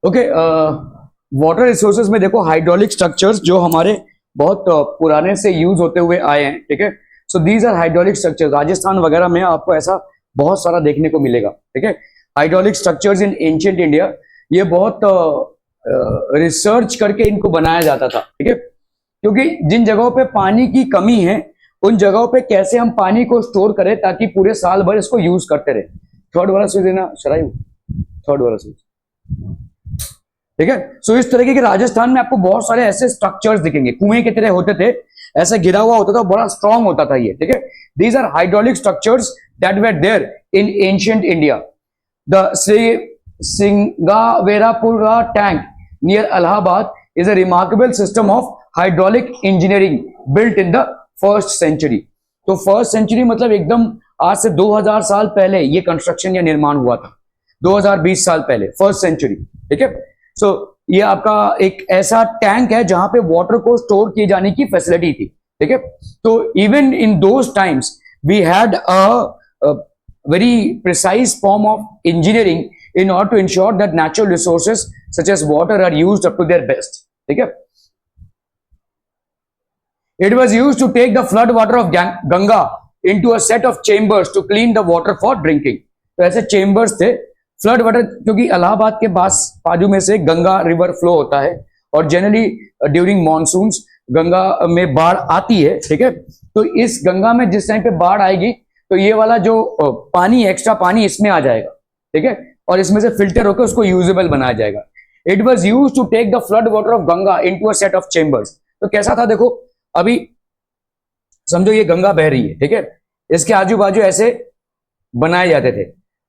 Okay, water resources में देखो hydraulic structures जो हमारे बहुत पुराने से यूज होते हुए आए हैं, ठीक है। So these are hydraulic structures. Rajasthan वगैरह में आपको ऐसा बहुत सारा देखने को मिलेगा, ठीक है। Hydraulic structures in ancient India, ये बहुत रिसर्च करके इनको बनाया जाता था, ठीक है। क्योंकि जिन जगहों पे पानी की कमी है उन जगहों पे कैसे हम पानी को स्टोर करें ताकि पूरे साल भर इसको यूज करते रहे। थर्ड वाला स्विच देना शरायू, थर्ड वाला स्विच, ठीक है। सो इस तरीके के राजस्थान में आपको बहुत सारे ऐसे स्ट्रक्चर्स दिखेंगे, कुएं की तरह होते थे, ऐसा घिरा हुआ होता था, बड़ा स्ट्रांग होता था ये, ठीक है। These are hydraulic structures that were there in ancient India. The Sringaverapura tank near Allahabad is a remarkable system of hydraulic engineering built in the first century। तो फर्स्ट सेंचुरी मतलब एकदम आज से 2000 साल पहले ये कंस्ट्रक्शन या निर्माण हुआ था, 2020 साल पहले, फर्स्ट सेंचुरी, ठीक है। सो ये आपका एक ऐसा टैंक है जहां पे वाटर को स्टोर किए जाने की फैसिलिटी थी, ठीक है। तो even in those times we had a very precise form of engineering in order to ensure that natural resources such as water are used up to their best, ठीक है। It was used to take the flood water of Ganga into a set of chambers to clean the water for drinking। तो ऐसे chambers थे। Flood water क्योंकि इलाहाबाद के पास बाजू में से गंगा रिवर फ्लो होता है और जनरली ड्यूरिंग मॉनसून्स गंगा में बाढ़ आती है, ठीक है। तो इस गंगा में जिस टाइम पे बाढ़ आएगी तो ये वाला जो पानी, एक्स्ट्रा पानी इसमें आ जाएगा, ठीक है, और इसमें से फिल्टर होकर उसको यूजेबल बनाया जाएगा। It was used to take the flood water of Ganga into a set of chambers. तो कैसा था देखो, अभी समझो ये गंगा बह रही है, ठीक है, इसके आजू बाजू ऐसे बनाए जाते थे।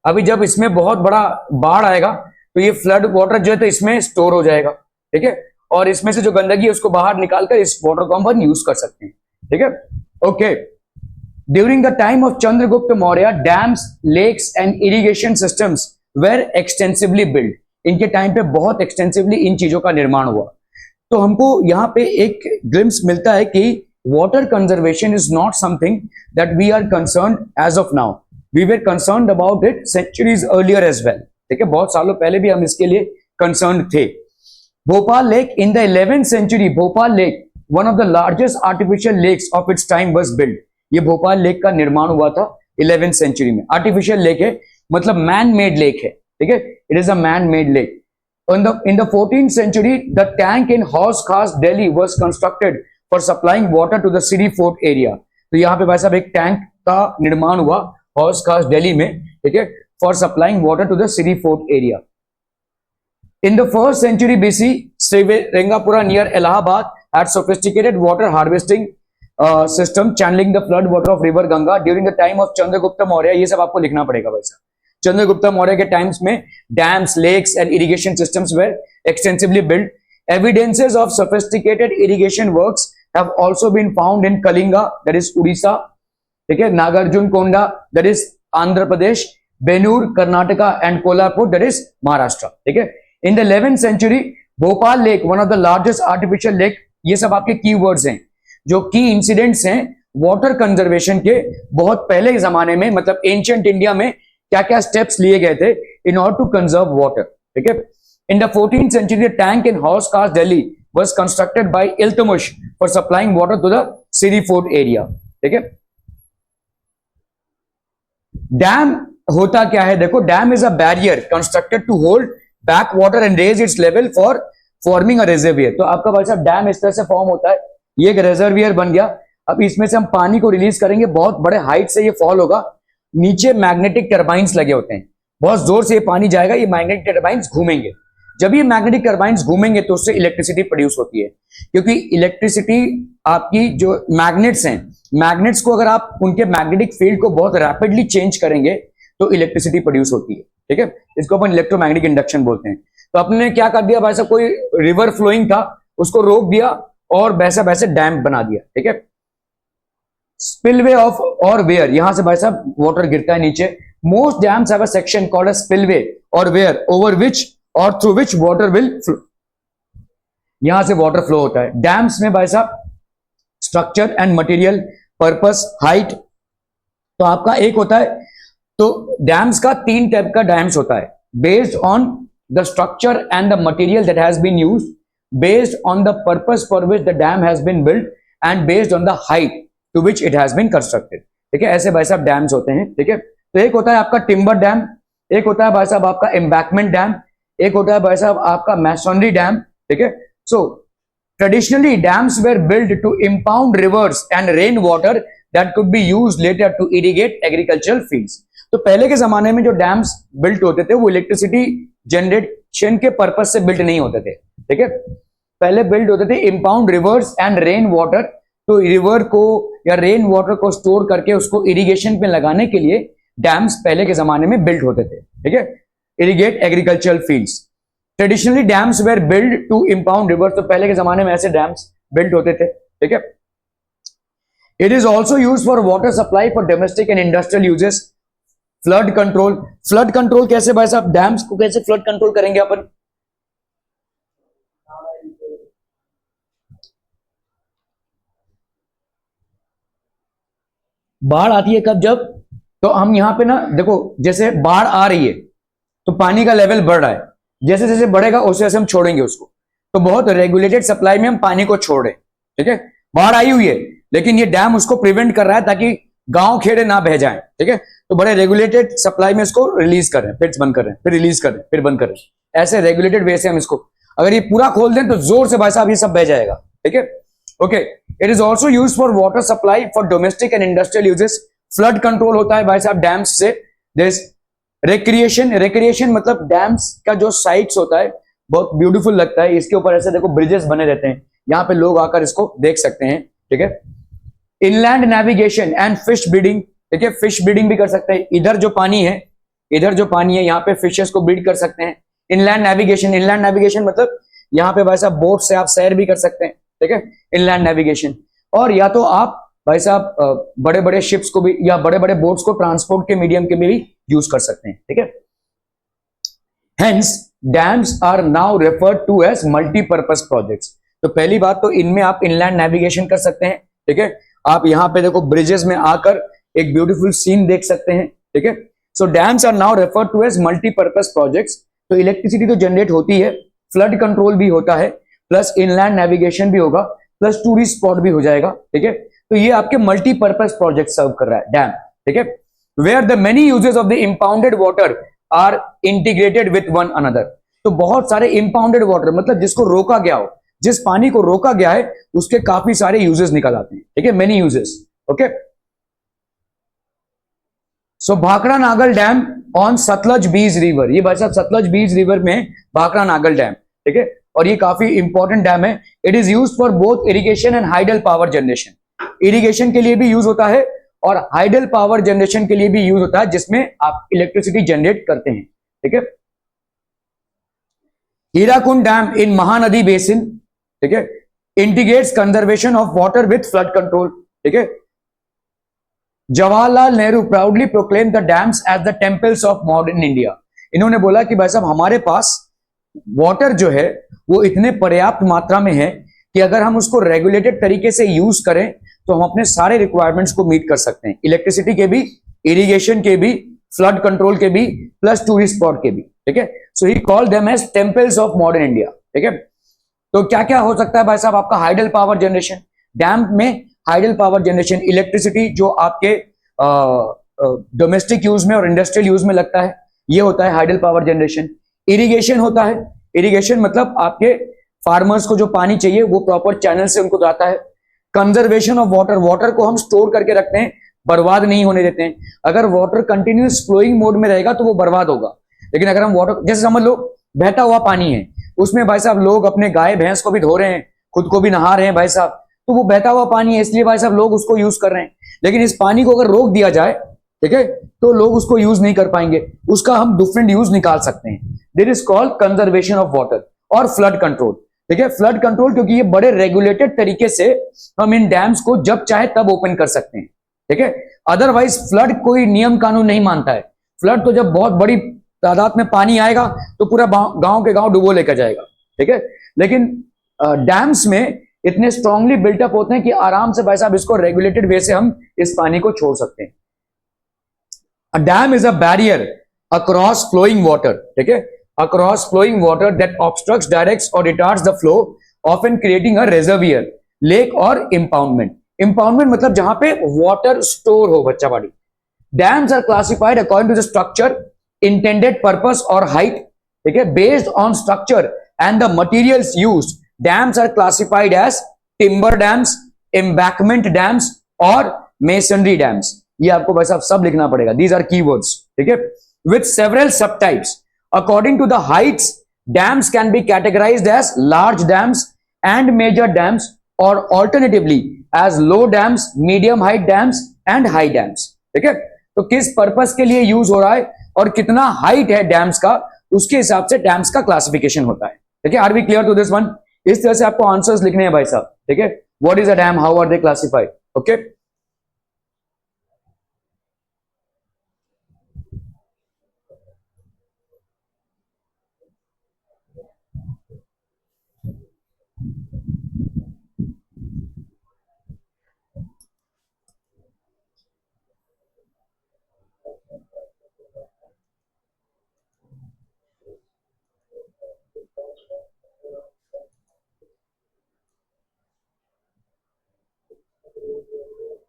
अभी जब इसमें बहुत बड़ा बाढ़ आएगा तो ये फ्लड वाटर जो है तो इसमें स्टोर हो जाएगा, ठीक है, और इसमें से जो गंदगी है उसको बाहर निकालकर इस वाटर को हम यूज कर सकते हैं, ठीक है। Okay, during the time of Chandragupta Maurya dams, lakes and irrigation systems were extensively build. इनके टाइम पे बहुत एक्सटेंसिवली इन चीजों का निर्माण हुआ। तो हमको यहाँ पे एक ग्लिम्स मिलता है कि water conservation is not something that we are concerned as of now, we were concerned about it centuries earlier as well, ठीक है। बहुत सालों पहले भी हम इसके लिए कंसर्न्ड थे। Bhopal lake in the 11th century, Bhopal lake one of the largest artificial lakes of its time was build. ये भोपाल लेक का निर्माण हुआ था 11th सेंचुरी में। आर्टिफिशियल लेक है मतलब मैन मेड लेक है, ठीक है, it is a man made lake. In the 14th century, the tank in Hauz Khas, Delhi was constructed for supplying water to the city fort area। तो यहाँ पे भाई साहब एक टैंक का निर्माण हुआ हौज खास दिल्ली में, ठीक है, for supplying water to the city fort area. In the 1st century BC, Srivengapura near Allahabad had sophisticated water harvesting system channeling the flood water of river Ganga during the time of Chandragupta Maurya। ये सब आपको लिखना पड़ेगा वैसा। चंद्रगुप्ता मौर्य के times में dams, lakes and irrigation systems were extensively build. Evidences of sophisticated irrigation works have also been found in Kalinga, that is Orissa, ठीक है, Nagarjunakonda, that is Andhra Pradesh, Bennur Karnataka and Kolhapur, that is Maharashtra, ठीक है। In the 11th century, Bhopal lake one of the largest artificial lake. ये सब आपके keywords हैं जो की इंसिडेंट्स हैं वाटर कंजर्वेशन के बहुत पहले जमाने में, मतलब एंशिएंट इंडिया में क्या क्या स्टेप्स लिए गए थे in order to conserve water, ठीक है। In the 14th century, tank in Hauz Khas Delhi was constructed by Iltutmish for supplying water to the city fort area, ठीक है। डैम होता क्या है देखो, dam is a barrier constructed to hold back water and raise its level for forming a reservoir. तो आपका भाई साहब डैम इस तरह से फॉर्म होता है, ये एक रिजर्वियर बन गया। अब इसमें से हम पानी को रिलीज करेंगे, बहुत बड़े हाइट से ये फॉल होगा, नीचे मैग्नेटिक टर्बाइंस लगे होते हैं, बहुत जोर से ये पानी जाएगा, ये मैग्नेटिक टर्बाइंस घूमेंगे। जब ये मैग्नेटिक टर्बाइंस घूमेंगे तो उससे इलेक्ट्रिसिटी प्रोड्यूस होती है, क्योंकि इलेक्ट्रिसिटी आपकी जो मैग्नेट्स हैं, मैग्नेट्स को अगर आप उनके मैग्नेटिक फील्ड को बहुत रैपिडली चेंज करेंगे तो इलेक्ट्रिसिटी प्रोड्यूस होती है, ठीक है। इसको अपन इलेक्ट्रोमैग्नेटिक इंडक्शन बोलते हैं। तो अपने क्या कर दिया भाई साहब, कोई रिवर फ्लोइंग था उसको रोक दिया और वैसा वैसे डैम बना दिया, ठीक है। स्पिलवे ऑफ और वेयर, यहां से भाई साहब वाटर गिरता है नीचे। Most dams have a section called a spillway और वेयर ओवर विच और through which water will flow. यहां से वाटर फ्लो होता है। डैम्स में भाई साहब structure and material, purpose, height. तो आपका एक होता है, तो डैम्स का 3 टाइप का डैम्स होता है based on the structure and the material that has been used, based on the purpose for which the dam has been built and based on the height to which it has been constructed. ठीक है, ऐसे भाई साहब dams होते हैं. ठीक है, तो एक होता है आपका टिम्बर डैम, एक होता है भाई साहब आपका एम्बैकमेंट डैम, एक होता है भाई साहब आपका मैसोनरी डैम. ठीक है, so traditionally dams were build to impound rivers and rain water that could be used later to irrigate agricultural fields. तो पहले के जमाने में जो डैम्स बिल्ट होते थे वो इलेक्ट्रिसिटी जनरेशन के पर्पज से बिल्ट नहीं होते थे. ठीक है, पहले बिल्ड होते थे impound rivers and rain water, तो रिवर को या रेन वाटर को स्टोर करके उसको इरिगेशन पे लगाने के लिए डैम्स पहले के जमाने में बिल्ड होते थे. ठीक है, irrigate agricultural fields. Traditionally dams were build to impound river, तो पहले के जमाने में ऐसे डैम्स बिल्ड होते थे. ठीक है, it is also use for water supply for domestic and industrial uses. Flood control, flood control कैसे भाई साहब, डैम्स को कैसे फ्लड कंट्रोल करेंगे अपन? बाढ़ आती है कब, जब तो हम यहां पे ना देखो, जैसे बाढ़ आ रही है तो पानी का लेवल बढ़ रहा है, जैसे जैसे बढ़ेगा वैसे वैसे हम छोड़ेंगे उसको. तो बहुत रेगुलेटेड सप्लाई में हम पानी को छोड़ रहे हैं. ठीक है, बाढ़ आई हुई है लेकिन ये डैम उसको प्रिवेंट कर रहा है ताकि गांव खेड़े ना बह जाएं. ठीक है, तो बड़े रेगुलेटेड सप्लाई में इसको रिलीज कर रहे हैं, फिर बंद कर रहे हैं, फिर रिलीज कर रहे हैं, फिर बंद कर रहे हैं. ऐसे रेगुलेटेड वे से हम इसको, अगर ये पूरा खोल दें तो जोर से भाई साहब ये सब बह जाएगा. ठीक है, okay. It is also use for water supply for domestic and industrial uses. Flood control होता है भाई साहब डैम्स से. दिस रिक्रिएशन, रिक्रिएशन मतलब डैम्स का जो साइट्स होता है बहुत ब्यूटीफुल लगता है. इसके ऊपर ऐसे देखो ब्रिजेस बने रहते हैं, यहाँ पे लोग आकर इसको देख सकते हैं. ठीक है, inland navigation and fish breeding. ठीक है, फिश ब्रीडिंग भी कर सकते हैं. इधर जो पानी है, इधर जो पानी है यहाँ पे फिशेस को ब्रीड कर सकते हैं. इनलैंड नेविगेशन, इनलैंड नेविगेशन मतलब यहाँ पे भाई साहब बोट से आप सैर भी कर सकते हैं. ठीक है, इनलैंड नेविगेशन. और या तो आप भाई साहब बड़े बड़े शिप्स को भी या बड़े बड़े बोट्स को ट्रांसपोर्ट के मीडियम के भी यूज कर सकते हैं. ठीक है, hence dams are now referred to as multipurpose projects. तो पहली बात तो इनमें आप इनलैंड नेविगेशन कर सकते हैं. ठीक है, आप यहाँ पे देखो ब्रिजेस में आकर एक ब्यूटीफुल सीन देख सकते हैं. ठीक है, so dams are now referred to as multipurpose projects. तो इलेक्ट्रिसिटी तो जनरेट होती है, फ्लड कंट्रोल भी होता है, प्लस इनलैंड नेविगेशन भी होगा, प्लस टूरिस्ट स्पॉट भी हो जाएगा. ठीक है, तो ये आपके मल्टीपर्पज प्रोजेक्ट सर्व कर रहा है डैम. ठीक है, where the many uses of the impounded water are integrated with one another. तो बहुत सारे impounded वाटर मतलब जिसको रोका गया हो, जिस पानी को रोका गया है उसके काफी सारे यूजेस निकल आते हैं. ठीक है, many uses. Okay, so Bhakra Nangal dam on Sutlej Beas river. ये भाई साहब सतलज बीज रिवर में भाखड़ा नागल डैम. ठीक है, और ये काफी इंपॉर्टेंट डैम है. It is use for both irrigation and hydel power generation. Irrigation के लिए भी यूज होता है और हाइडल पावर जनरेशन के लिए भी यूज होता है, जिसमें आप इलेक्ट्रिसिटी जनरेट करते हैं. ठीक है, Hirakud dam in Mahanadi basin. ठीक है, integrates conservation of water with flood control. ठीक है, Jawaharlal Nehru proudly proclaim the dams as the temples of modern India. इन्होंने बोला कि भाई साहब हमारे पास वाटर जो है वो इतने पर्याप्त मात्रा में है कि अगर हम उसको रेगुलेटेड तरीके से यूज करें तो हम अपने सारे रिक्वायरमेंट्स को मीट कर सकते हैं. इलेक्ट्रिसिटी के भी, इरिगेशन के भी, फ्लड कंट्रोल के भी, प्लस टूरिस्ट स्पॉट के भी. ठीक है, so he called them as temples of modern India. ठीक है, तो क्या क्या हो सकता है भाई साहब आपका हाइडल पावर जनरेशन. डैम में हाइडल पावर जनरेशन, इलेक्ट्रिसिटी जो आपके डोमेस्टिक यूज में और इंडस्ट्रियल यूज में लगता है, ये होता है हाइडल पावर जनरेशन. इरिगेशन होता है, इरिगेशन मतलब आपके फार्मर्स को जो पानी चाहिए वो प्रॉपर चैनल से उनको जाता है. कंजर्वेशन ऑफ वाटर, वाटर को हम स्टोर करके रखते हैं, बर्बाद नहीं होने देते हैं. अगर वाटर कंटिन्यूस फ्लोइंग मोड में रहेगा तो वो बर्बाद होगा, लेकिन अगर हम वाटर, जैसे समझ लो बहता हुआ पानी है, उसमें भाई साहब लोग अपने गाय भैंस को भी धो रहे हैं, खुद को भी नहा रहे हैं भाई साहब, तो वो बहता हुआ पानी है इसलिए भाई साहब लोग उसको यूज कर रहे हैं. लेकिन इस पानी को अगर रोक दिया जाए, ठीक है, तो लोग उसको यूज नहीं कर पाएंगे, उसका हम डिफरेंट यूज निकाल सकते हैं. This is called conservation of water. और फ्लड कंट्रोल, ठीक है, फ्लड कंट्रोल क्योंकि ये बड़े रेगुलेटेड तरीके से हम इन डैम्स को जब चाहे तब ओपन कर सकते हैं. ठीक है, अदरवाइज फ्लड कोई नियम कानून नहीं मानता है. फ्लड तो जब बहुत बड़ी तादाद में पानी आएगा तो पूरा गांव के गांव डुबो लेकर जाएगा. ठीक है, लेकिन डैम्स में इतने स्ट्रांगली बिल्टअप होते हैं कि आराम से भाई साहब इसको रेगुलेटेड वे से हम इस पानी को छोड़ सकते हैं. A dam is a barrier across flowing water. ठीक है, across flowing water that obstructs, directs or retards the flow, often creating a reservoir, lake or impoundment. Impoundment मतलब जहां पे water store हो बच्चा बड़ी. Dams are classified according to the structure, intended purpose or height. ठीक है, based on structure and the materials used, dams are classified as timber dams, embankment dams or masonry dams. ये आपको भाई साहब सब लिखना पड़ेगा. These are keywords. ठीक है, with several subtypes. According to the heights, dams can be categorized as large dams and major dams, or alternatively as low dams, medium height dams and high dams. ठीक है, तो किस purpose के लिए use हो रहा है और कितना हाइट है डैम्स का, उसके हिसाब से डैम्स का क्लासिफिकेशन होता है. ठीक है, are we clear to this one? इस तरह से आपको आंसर्स लिखने हैं भाई साहब. ठीक है, what is a dam, how are they classified. Okay,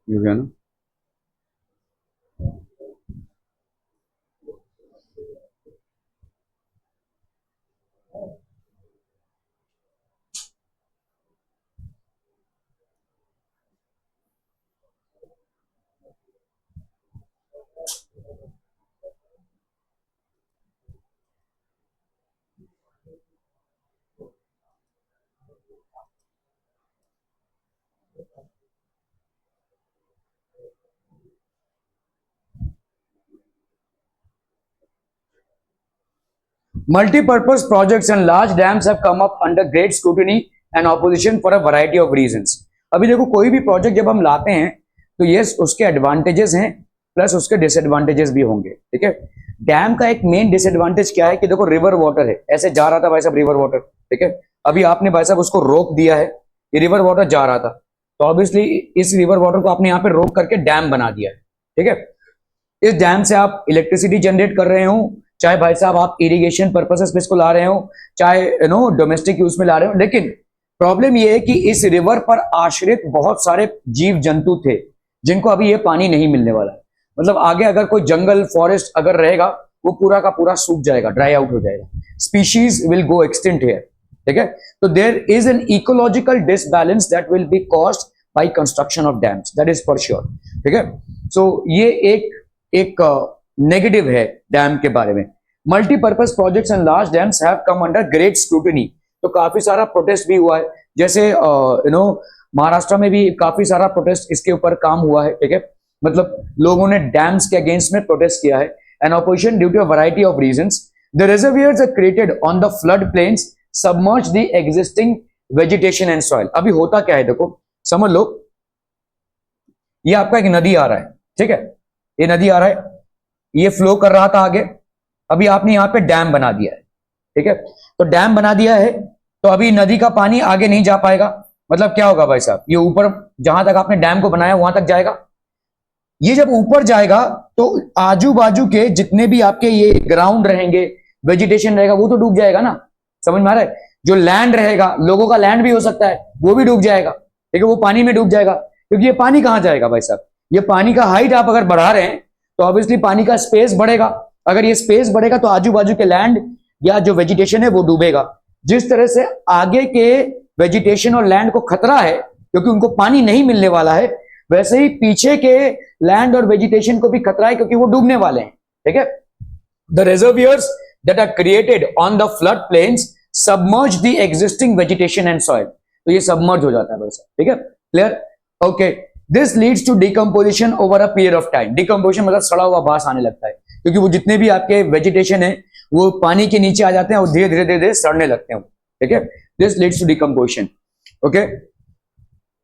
you can. Multi-purpose projects and large dams have come up under great scrutiny and opposition for a variety of reasons. अभी देखो, कोई भी प्रोजेक्ट जब हम लाते हैं तो ये उसके एडवांटेजेस हैं प्लस उसके डिसएडवांटेजेस भी होंगे. ठीक है, डैम का एक मेन डिसएडवांटेज क्या है कि देखो रिवर वाटर है, ऐसे जा रहा था भाई साहब रिवर वाटर. ठीक है, अभी आपने भाई साहब उसको रोक दिया है, ये रिवर वाटर जा रहा था, तो ऑब्वियसली इस रिवर वाटर को आपने यहाँ पे रोक करके डैम बना दिया है. ठीक है, इस डैम से आप इलेक्ट्रिसिटी जनरेट कर रहे हो, चाहे भाई साहब आप इरिगेशन पर्पसेस पे इसको ला रहे हो, चाहे डोमेस्टिक यूज में ला रहे हो. लेकिन प्रॉब्लम ये है कि इस रिवर पर आश्रित बहुत सारे जीव जंतु थे जिनको अभी ये पानी नहीं मिलने वाला है. मतलब आगे अगर कोई जंगल फॉरेस्ट अगर रहेगा वो पूरा का पूरा सूख जाएगा, ड्राई आउट हो जाएगा. Species will go extinct here. ठीक है, तो there is an ecological disbalance that will be caused by construction of dams, that is for sure. ठीक है, सो ये एक नेगेटिव है डैम के बारे में. Multipurpose projects and large dams have come under great scrutiny. तो काफी सारा प्रोटेस्ट भी हुआ है, जैसे महाराष्ट्र में भी काफी सारा प्रोटेस्ट इसके ऊपर काम हुआ है. ठीक है, मतलब लोगों ने डैम्स के अगेंस्ट में प्रोटेस्ट किया है. And opposition due to a variety of reasons. The reservoirs are created on the flood plains, submerge the existing vegetation and soil. अभी होता क्या है देखो, समझ लो, ये आपका एक नदी आ रहा है. ठीक है, ये नदी आ रहा है, ये फ्लो कर रहा था आगे, अभी आपने यहां पे डैम बना दिया है. ठीक है, तो डैम बना दिया है तो अभी नदी का पानी आगे नहीं जा पाएगा. मतलब क्या होगा भाई साहब, ये ऊपर जहां तक आपने डैम को बनाया वहां तक जाएगा. ये जब ऊपर जाएगा तो आजू बाजू के जितने भी आपके ये ग्राउंड रहेंगे, वेजिटेशन रहेगा, वो तो डूब जाएगा ना. समझ में आ रहा है? जो लैंड रहेगा, लोगों का लैंड भी हो सकता है, वो भी डूब जाएगा. ठीक है, वो पानी में डूब जाएगा. क्योंकि ये पानी कहां जाएगा भाई साहब, ये पानी का हाइट आप अगर बढ़ा रहे हैं तो ऑब्वियसली पानी का स्पेस बढ़ेगा. अगर ये स्पेस बढ़ेगा तो आजू बाजू के लैंड या जो वेजिटेशन है वो डूबेगा. जिस तरह से आगे के वेजिटेशन और लैंड को खतरा है क्योंकि उनको पानी नहीं मिलने वाला है, वैसे ही पीछे के लैंड और वेजिटेशन को भी खतरा है क्योंकि वो डूबने वाले हैं. ठीक है, the reservoirs that are created on the flood plains submerge the existing vegetation and soil. तो ये सबमर्ज हो जाता है भाई साहब. ठीक है, clear? Okay, this leads to decomposition over a period of time. Decomposition मतलब सड़ा हुआ बास आने लगता है, क्योंकि वो जितने भी आपके वेजिटेशन है वो पानी के नीचे आ जाते हैं और धीरे धीरे धीरे धीरे सड़ने लगते हैं. ठीक है, this leads to decomposition. Okay,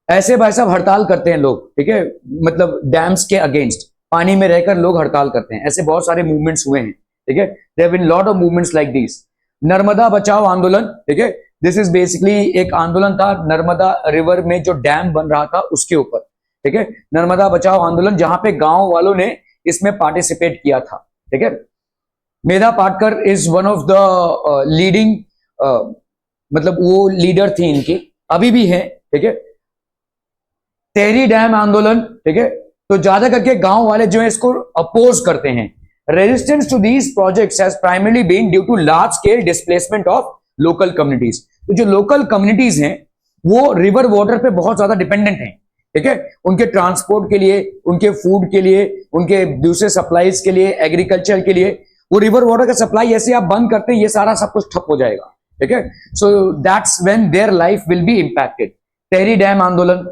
ऐसे भाई साहब हड़ताल करते हैं लोग. ठीक है, मतलब डैम्स के अगेंस्ट पानी में रहकर लोग हड़ताल करते हैं. ऐसे बहुत सारे मूवमेंट्स हुए हैं. ठीक है, there have been lot of movements like this. Narmada बचाओ आंदोलन. ठीक है, दिस इज बेसिकली एक आंदोलन था नर्मदा रिवर में जो डैम बन रहा था उसके ऊपर. ठीक है, नर्मदा बचाओ आंदोलन, जहां पे गांव वालों ने इसमें पार्टिसिपेट किया था. ठीक है, Medha Patkar is one of the leading, मतलब वो लीडर थी इनकी, अभी भी है, ठीक है। टेहरी डैम आंदोलन, ठीक है, तो ज्यादा करके गांव वाले जो है इसको अपोज करते हैं। Resistance to these projects has primarily been due to large scale displacement of local communities. तो जो लोकल कम्युनिटीज हैं वो रिवर वाटर पे बहुत ज्यादा डिपेंडेंट हैं, ठीक है, उनके ट्रांसपोर्ट के लिए, उनके फूड के लिए, उनके दूसरे सप्लाईज के लिए, एग्रीकल्चर के लिए। वो रिवर वाटर का सप्लाई ऐसे आप बंद करते हैं ये सारा सब कुछ ठप हो जाएगा, ठीक है। So that's when their life will be impacted. Tehri dam आंदोलन,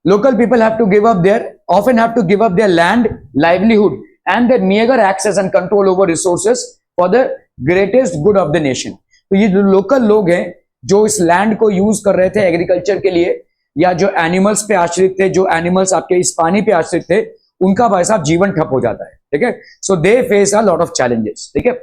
local people have to give up their often have to give up their land, livelihood and their meager access and control over resources for the greatest good of the nation। तो ये जो local लोग हैं जो इस land को use कर रहे थे एग्रीकल्चर के लिए, या जो एनिमल्स पे आश्रित थे, जो एनिमल्स आपके इस पानी पे आश्रित थे, उनका भाई साहब जीवन ठप हो जाता है, ठीक है। So they face a lot of challenges, ठीक है।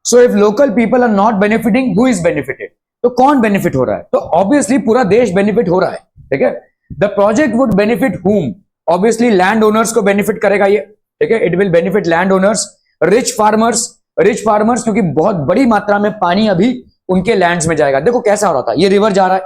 So if local people are not benefiting, who is benefited? तो कौन बेनिफिट हो रहा है? तो ऑब्वियसली पूरा देश बेनिफिट हो रहा है, ठीक है। द प्रोजेक्ट वुड बेनिफिट हुम? ऑब्वियसली लैंड ओनर्स को बेनिफिट करेगा ये, ठीक है। It will benefit land owners, rich farmers, rich farmers क्योंकि बहुत बड़ी मात्रा में पानी अभी उनके लैंड्स में जाएगा। देखो कैसा हो रहा था, ये रिवर जा रहा है,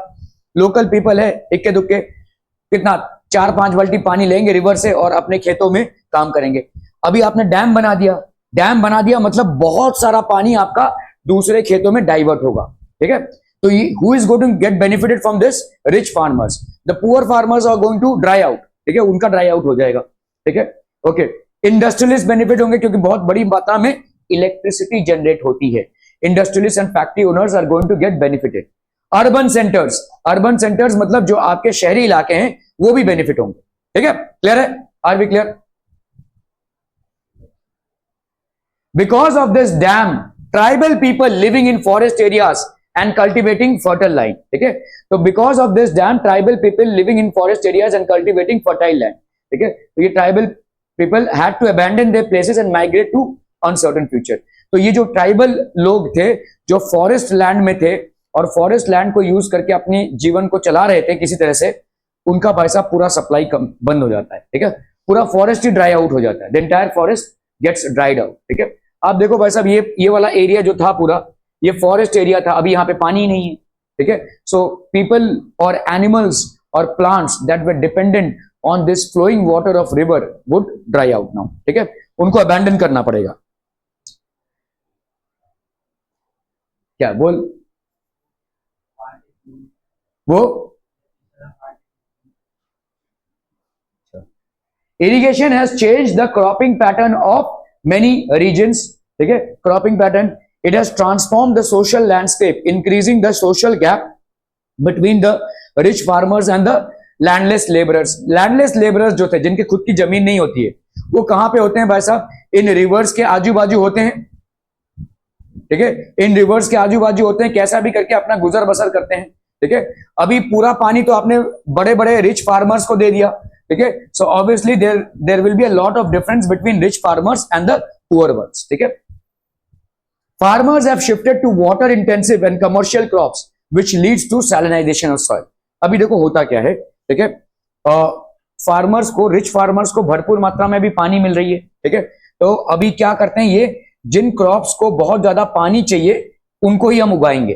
लोकल पीपल है इक्के दुक्के कितना 4-5 बाल्टी पानी लेंगे रिवर से और अपने खेतों में काम करेंगे। अभी आपने डैम बना दिया, डैम बना दिया मतलब बहुत सारा पानी आपका दूसरे खेतों में डाइवर्ट होगा, ठीक है। तो who is going to get benefited from this? Rich farmers. The poor farmers are going to dry out, ठीक है, उनका ड्राई आउट हो जाएगा, ठीक है। ओके, इंडस्ट्रियलिस्ट बेनिफिट होंगे क्योंकि बहुत बड़ी मात्रा में इलेक्ट्रिसिटी जनरेट होती है। Industrialist and factory owners are going to get benefited. Urban centres, urban centres मतलब जो आपके शहरी इलाके हैं वो भी बेनिफिट होंगे, ठीक है। क्लियर है? Are we clear? Because of this dam, tribal people living in forest areas and cultivating fertile land, ठीक है। तो because of this dam, tribal people living in forest areas and cultivating fertile land, ठीक है। तो ये tribal people had to abandon their places and migrate to uncertain future। तो ये जो ट्राइबल लोग थे जो फॉरेस्ट लैंड में थे और फॉरेस्ट लैंड को यूज करके अपने जीवन को चला रहे थे किसी तरह से, उनका पैसा पूरा सप्लाई कम बंद हो जाता है, ठीक है। पूरा फॉरेस्ट ही ड्राई आउट हो जाता है, the entire forest gets dried out, ठीक है। आप देखो भाई साहब ये वाला एरिया जो था पूरा ये फॉरेस्ट एरिया था, अभी यहाँ पे पानी ही नहीं है, ठीक है। सो पीपल और एनिमल्स और plants that were dependent on this flowing water of river would dry out now, ठीक है। उनको अबैंडन करना पड़ेगा। क्या बोल वो irrigation has changed the cropping pattern of many regions, ठीक है। Cropping pattern, it has transformed the social landscape, increasing the social gap between the rich farmers and the landless laborers। landless laborers जो थे जिनके खुद की जमीन नहीं होती है वो कहां पे होते हैं भाई साहब? इन रिवर्स के आजू बाजू होते हैं, ठीक है। इन रिवर्स के आजू बाजू होते हैं, कैसा भी करके अपना गुजर बसर करते हैं, ठीक है। अभी पूरा पानी तो आपने बड़े बड़े रिच फार्मर्स को दे दिया, ठीक है। So obviously there will be a lot of difference between rich farmers and the poor ones, ठीक है। Farmers have shifted to water intensive and commercial crops which leads to salinization of soil। अभी देखो होता क्या है, ठीक है। Farmers को, रिच फार्मर्स को भरपूर मात्रा में भी पानी मिल रही है, ठीक है। तो अभी क्या करते हैं, ये जिन क्रॉप्स को बहुत ज्यादा पानी चाहिए उनको ही हम उगाएंगे,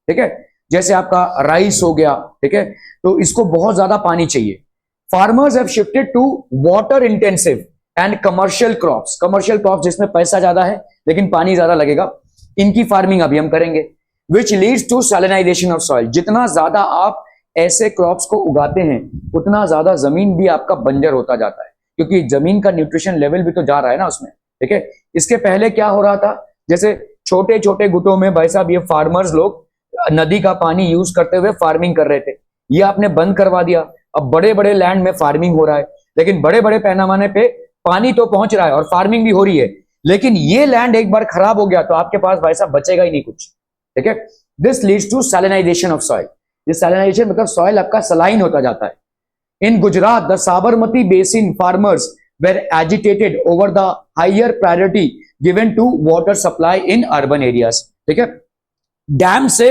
ठीक है। जैसे आपका राइस हो गया, ठीक है, तो इसको बहुत ज्यादा पानी चाहिए। Farmers have shifted to water intensive and commercial crops. Commercial crops जिसमें पैसा ज्यादा है लेकिन पानी ज्यादा लगेगा, इनकी फार्मिंग अभी हम करेंगे। Which leads to salinisation of soil. जितना ज्यादा आप ऐसे क्रॉप्स को उगाते हैं उतना ज्यादा जमीन भी आपका बंजर होता जाता है क्योंकि जमीन का न्यूट्रिशन लेवल भी तो जा रहा है ना उसमें, ठीक है। इसके पहले क्या हो रहा था, जैसे छोटे छोटे गुटों में भाई साहब ये फार्मर्स लोग नदी का पानी यूज करते हुए फार्मिंग कर रहे थे, ये आपने बंद करवा दिया। अब बड़े बड़े लैंड में फार्मिंग हो रहा है लेकिन बड़े बड़े पैमाने पे पानी तो पहुंच रहा है और फार्मिंग भी हो रही है, लेकिन ये लैंड एक बार खराब हो गया तो आपके पास भाई साहब बचेगा ही नहीं कुछ, ठीक है। This leads to salinisation of soil. ये सैलिनाइजेशन मतलब सॉइल आपका सलाइन होता जाता है। In Gujarat the Sabarmati basin farmers were agitated over the higher priority given to water supply in urban areas, ठीक है। डैम से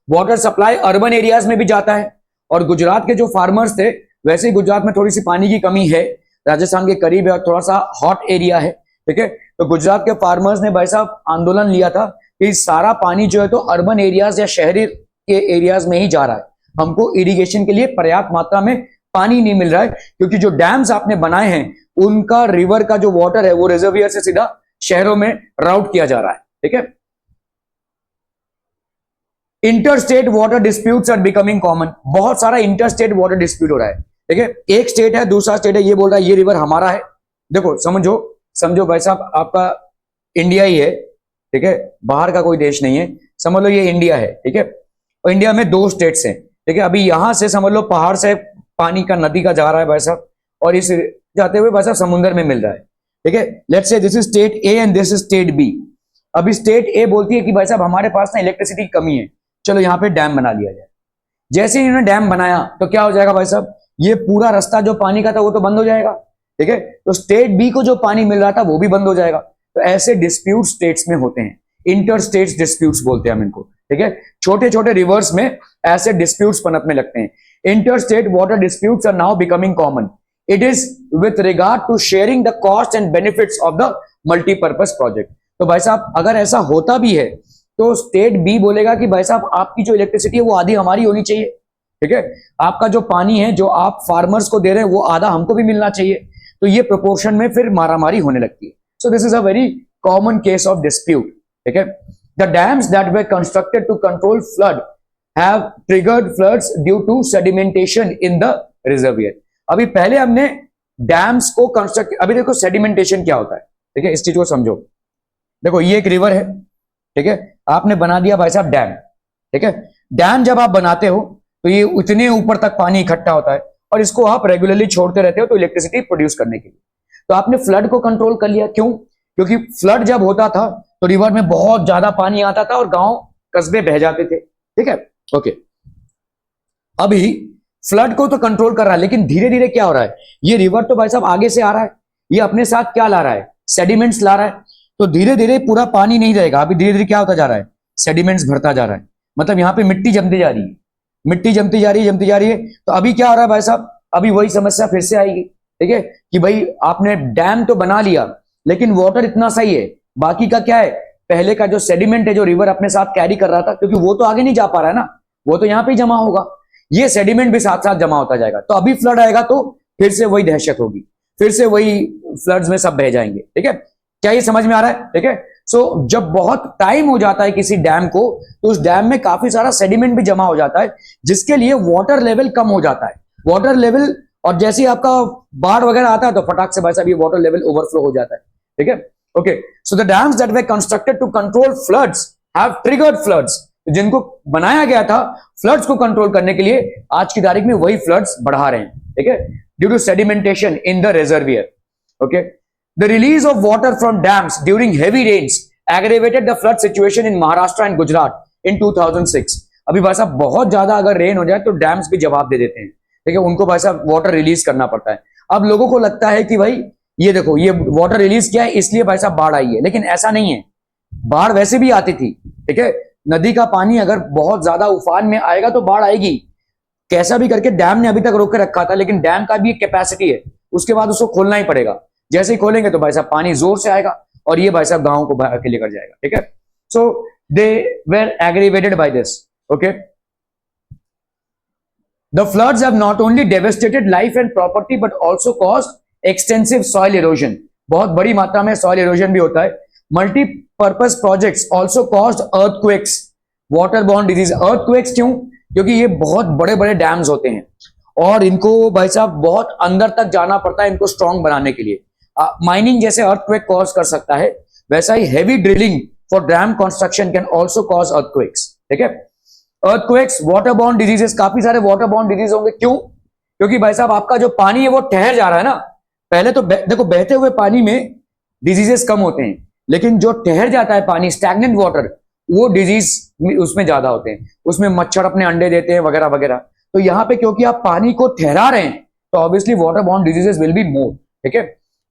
वाटर सप्लाई अर्बन एरियाज में भी जाता है और गुजरात के जो फार्मर्स थे, वैसे ही गुजरात में थोड़ी सी पानी की कमी है, राजस्थान के करीब है और थोड़ा सा हॉट एरिया है, ठीक है। तो गुजरात के फार्मर्स ने भाई साहब आंदोलन लिया था कि सारा पानी जो है तो अर्बन एरियाज या शहरी के एरियाज में ही जा रहा है, हमको इरिगेशन के लिए पर्याप्त मात्रा में पानी नहीं मिल रहा है, क्योंकि जो डैम्स आपने बनाए हैं उनका रिवर का जो वाटर है वो रिजर्वियर से सीधा शहरों में राउट किया जा रहा है। ठीक है। Interstate water disputes are becoming common, बहुत सारा इंटरस्टेट वाटर डिस्प्यूट हो रहा है। ठीक है, एक स्टेट है, दूसरा स्टेट है, ये बोल रहा है ये रिवर हमारा है। देखो समझो भाई साहब, आपका इंडिया ही है, ठीक है, बाहर का कोई देश नहीं है, समझ लो ये इंडिया है। ठीक है, और इंडिया में दो स्टेट्स हैं। ठीक है, अभी यहां से समझ लो पहाड़ से पानी का नदी का जा रहा है भाई साहब, और इस जाते हुए भाई साहब समुद्र में मिल रहा है। ठीक है, let's say this is state A and this is state B. अभी स्टेट ए बोलती है कि भाई साहब हमारे पास ना इलेक्ट्रिसिटी की कमी है, चलो यहाँ पे डैम बना लिया जाए। जैसे ही इन्होंने डैम बनाया तो क्या हो जाएगा भाई साहब, ये पूरा रास्ता जो पानी का था वो तो बंद हो जाएगा। ठीक है, तो स्टेट बी को जो पानी मिल रहा था वो भी बंद हो जाएगा। तो ऐसे डिस्प्यूट स्टेट्स में होते हैं, इंटर स्टेट्स डिस्प्यूट्स बोलते हैं हम इनको। ठीक है, छोटे छोटे रिवर्स में ऐसे डिस्प्यूट्स पनपने लगते हैं। Inter state water disputes are now becoming common. It is with regard to sharing the cost and benefits of the multipurpose project. तो भाई साहब अगर ऐसा होता भी है तो स्टेट बी बोलेगा कि भाई साहब आपकी जो इलेक्ट्रिसिटी है वो आधी हमारी होनी चाहिए। ठीक है, आपका जो पानी है जो आप फार्मर्स को दे रहे हैं वो आधा हमको भी मिलना चाहिए। तो ये प्रोपोर्शन में फिर मारामारी होने लगती है। So this is a very common case of dispute. ठीक है, the dams that were constructed to control flood have triggered floods due to sedimentation in the reservoir. अभी पहले हमने डैम्स को कंस्ट्रक्ट, अभी देखो सेडिमेंटेशन क्या होता है। ठीक है, इस चीज को समझो। देखो ये एक रिवर है, ठीक है, आपने बना दिया भाई साहब डैम। ठीक है, डैम जब आप बनाते हो तो ये उतने ऊपर तक पानी इकट्ठा होता है और इसको आप रेगुलरली छोड़ते रहते हो तो इलेक्ट्रिसिटी प्रोड्यूस करने के लिए। तो आपने फ्लड को कंट्रोल कर लिया, क्यों? क्योंकि फ्लड जब होता था तो रिवर में बहुत ज्यादा पानी आता था और गांव कस्बे बह जाते थे। ठीक है, ओके, अभी फ्लड को तो कंट्रोल कर रहा है, लेकिन धीरे धीरे क्या हो रहा है, ये रिवर तो भाई साहब आगे से आ रहा है, ये अपने साथ क्या ला रहा है, सेडिमेंट्स ला रहा है। तो धीरे धीरे पूरा पानी नहीं रहेगा, अभी धीरे धीरे क्या होता जा रहा है, सेडिमेंट्स भरता जा रहा है, मतलब यहाँ पे मिट्टी जमती जा रही है, मिट्टी जमती जा रही है। तो अभी क्या हो रहा है भाई साहब, अभी वही समस्या फिर से आएगी। ठीक है, कि भाई आपने डैम तो बना लिया लेकिन वाटर इतना सही है, बाकी का क्या है, पहले का जो सेडिमेंट है जो रिवर अपने साथ कैरी कर रहा था, क्योंकि वो तो आगे नहीं जा पा रहा है ना, वो तो यहाँ पे जमा होगा, ये सेडिमेंट भी साथ साथ जमा होता जाएगा। तो अभी फ्लड आएगा तो फिर से वही दहशत होगी, फिर से वही फ्लड्स में सब बह जाएंगे। ठीक है, क्या ये समझ में आ रहा है? ठीक है, सो जब बहुत टाइम हो जाता है किसी डैम को तो उस डैम में काफी सारा सेडिमेंट भी जमा हो जाता है, जिसके लिए वाटर लेवल कम हो जाता है। वाटर लेवल, और जैसे ही आपका बाढ़ वगैरह आता है तो फटाक से भाई साहब ये वाटर लेवल ओवरफ्लो हो जाता है। ठीक है, okay, so the dams that were constructed to control floods have triggered floods. जिनको बनाया गया था फ्लड्स को कंट्रोल करने के लिए, आज की तारीख में वही फ्लड्स बढ़ा रहे हैं। ठीक है, due to sedimentation in the reservoir. Okay, the release of water from dams during heavy rains aggravated the flood situation in Maharashtra and Gujarat in 2006। अभी भाई साहब बहुत ज्यादा अगर रेन हो जाए तो डैम्स भी जवाब दे देते हैं। ठीक है, उनको भाई साहब वाटर रिलीज करना पड़ता है। अब लोगों को लगता है कि भाई ये देखो ये वाटर रिलीज किया है इसलिए भाई साहब बाढ़ आई है, लेकिन ऐसा नहीं है, बाढ़ वैसे भी आती थी। ठीक है, नदी का पानी अगर बहुत ज्यादा उफान में आएगा तो बाढ़ आएगी, कैसा भी करके डैम ने अभी तक रोक के रखा था, लेकिन डैम का भी एक कैपेसिटी है, उसके बाद उसको खोलना ही पड़ेगा। जैसे ही खोलेंगे तो भाई साहब पानी जोर से आएगा और ये भाई साहब गांव को बहा के लेकर जाएगा। ठीक है, so they were aggravated by this. Okay, the floods have not only devastated life and property but also caused extensive soil erosion. बहुत बड़ी मात्रा में सॉइल इरोजन भी होता है। Multipurpose projects also caused earthquakes, water borne disease. Earthquakes क्यों? क्योंकि ये बहुत बड़े बड़े डैम्स होते हैं और इनको भाई साहब बहुत अंदर तक जाना पड़ता है इनको स्ट्रांग बनाने के लिए। माइनिंग जैसे अर्थक्वेक कॉज कर सकता है, वैसा ही heavy drilling for dam construction can also cause earthquakes. ठीक है, अर्थक्वेक्स, वाटर बॉर्न डिजीजेस, काफी सारे वाटर बॉर्न डिजीज होंगे। क्यों? क्योंकि भाई साहब आपका जो पानी है वो ठहर जा रहा है ना। पहले तो देखो बहते हुए पानी में डिजीजेस कम होते हैं, लेकिन जो ठहर जाता है पानी, स्टैग्नेंट वाटर, वो डिजीज उसमें ज्यादा होते हैं, उसमें मच्छर अपने अंडे देते हैं वगैरह वगैरह। तो यहाँ पे क्योंकि आप पानी को ठहरा रहे हैं तो obviously water borne diseases will be more. ठीक है,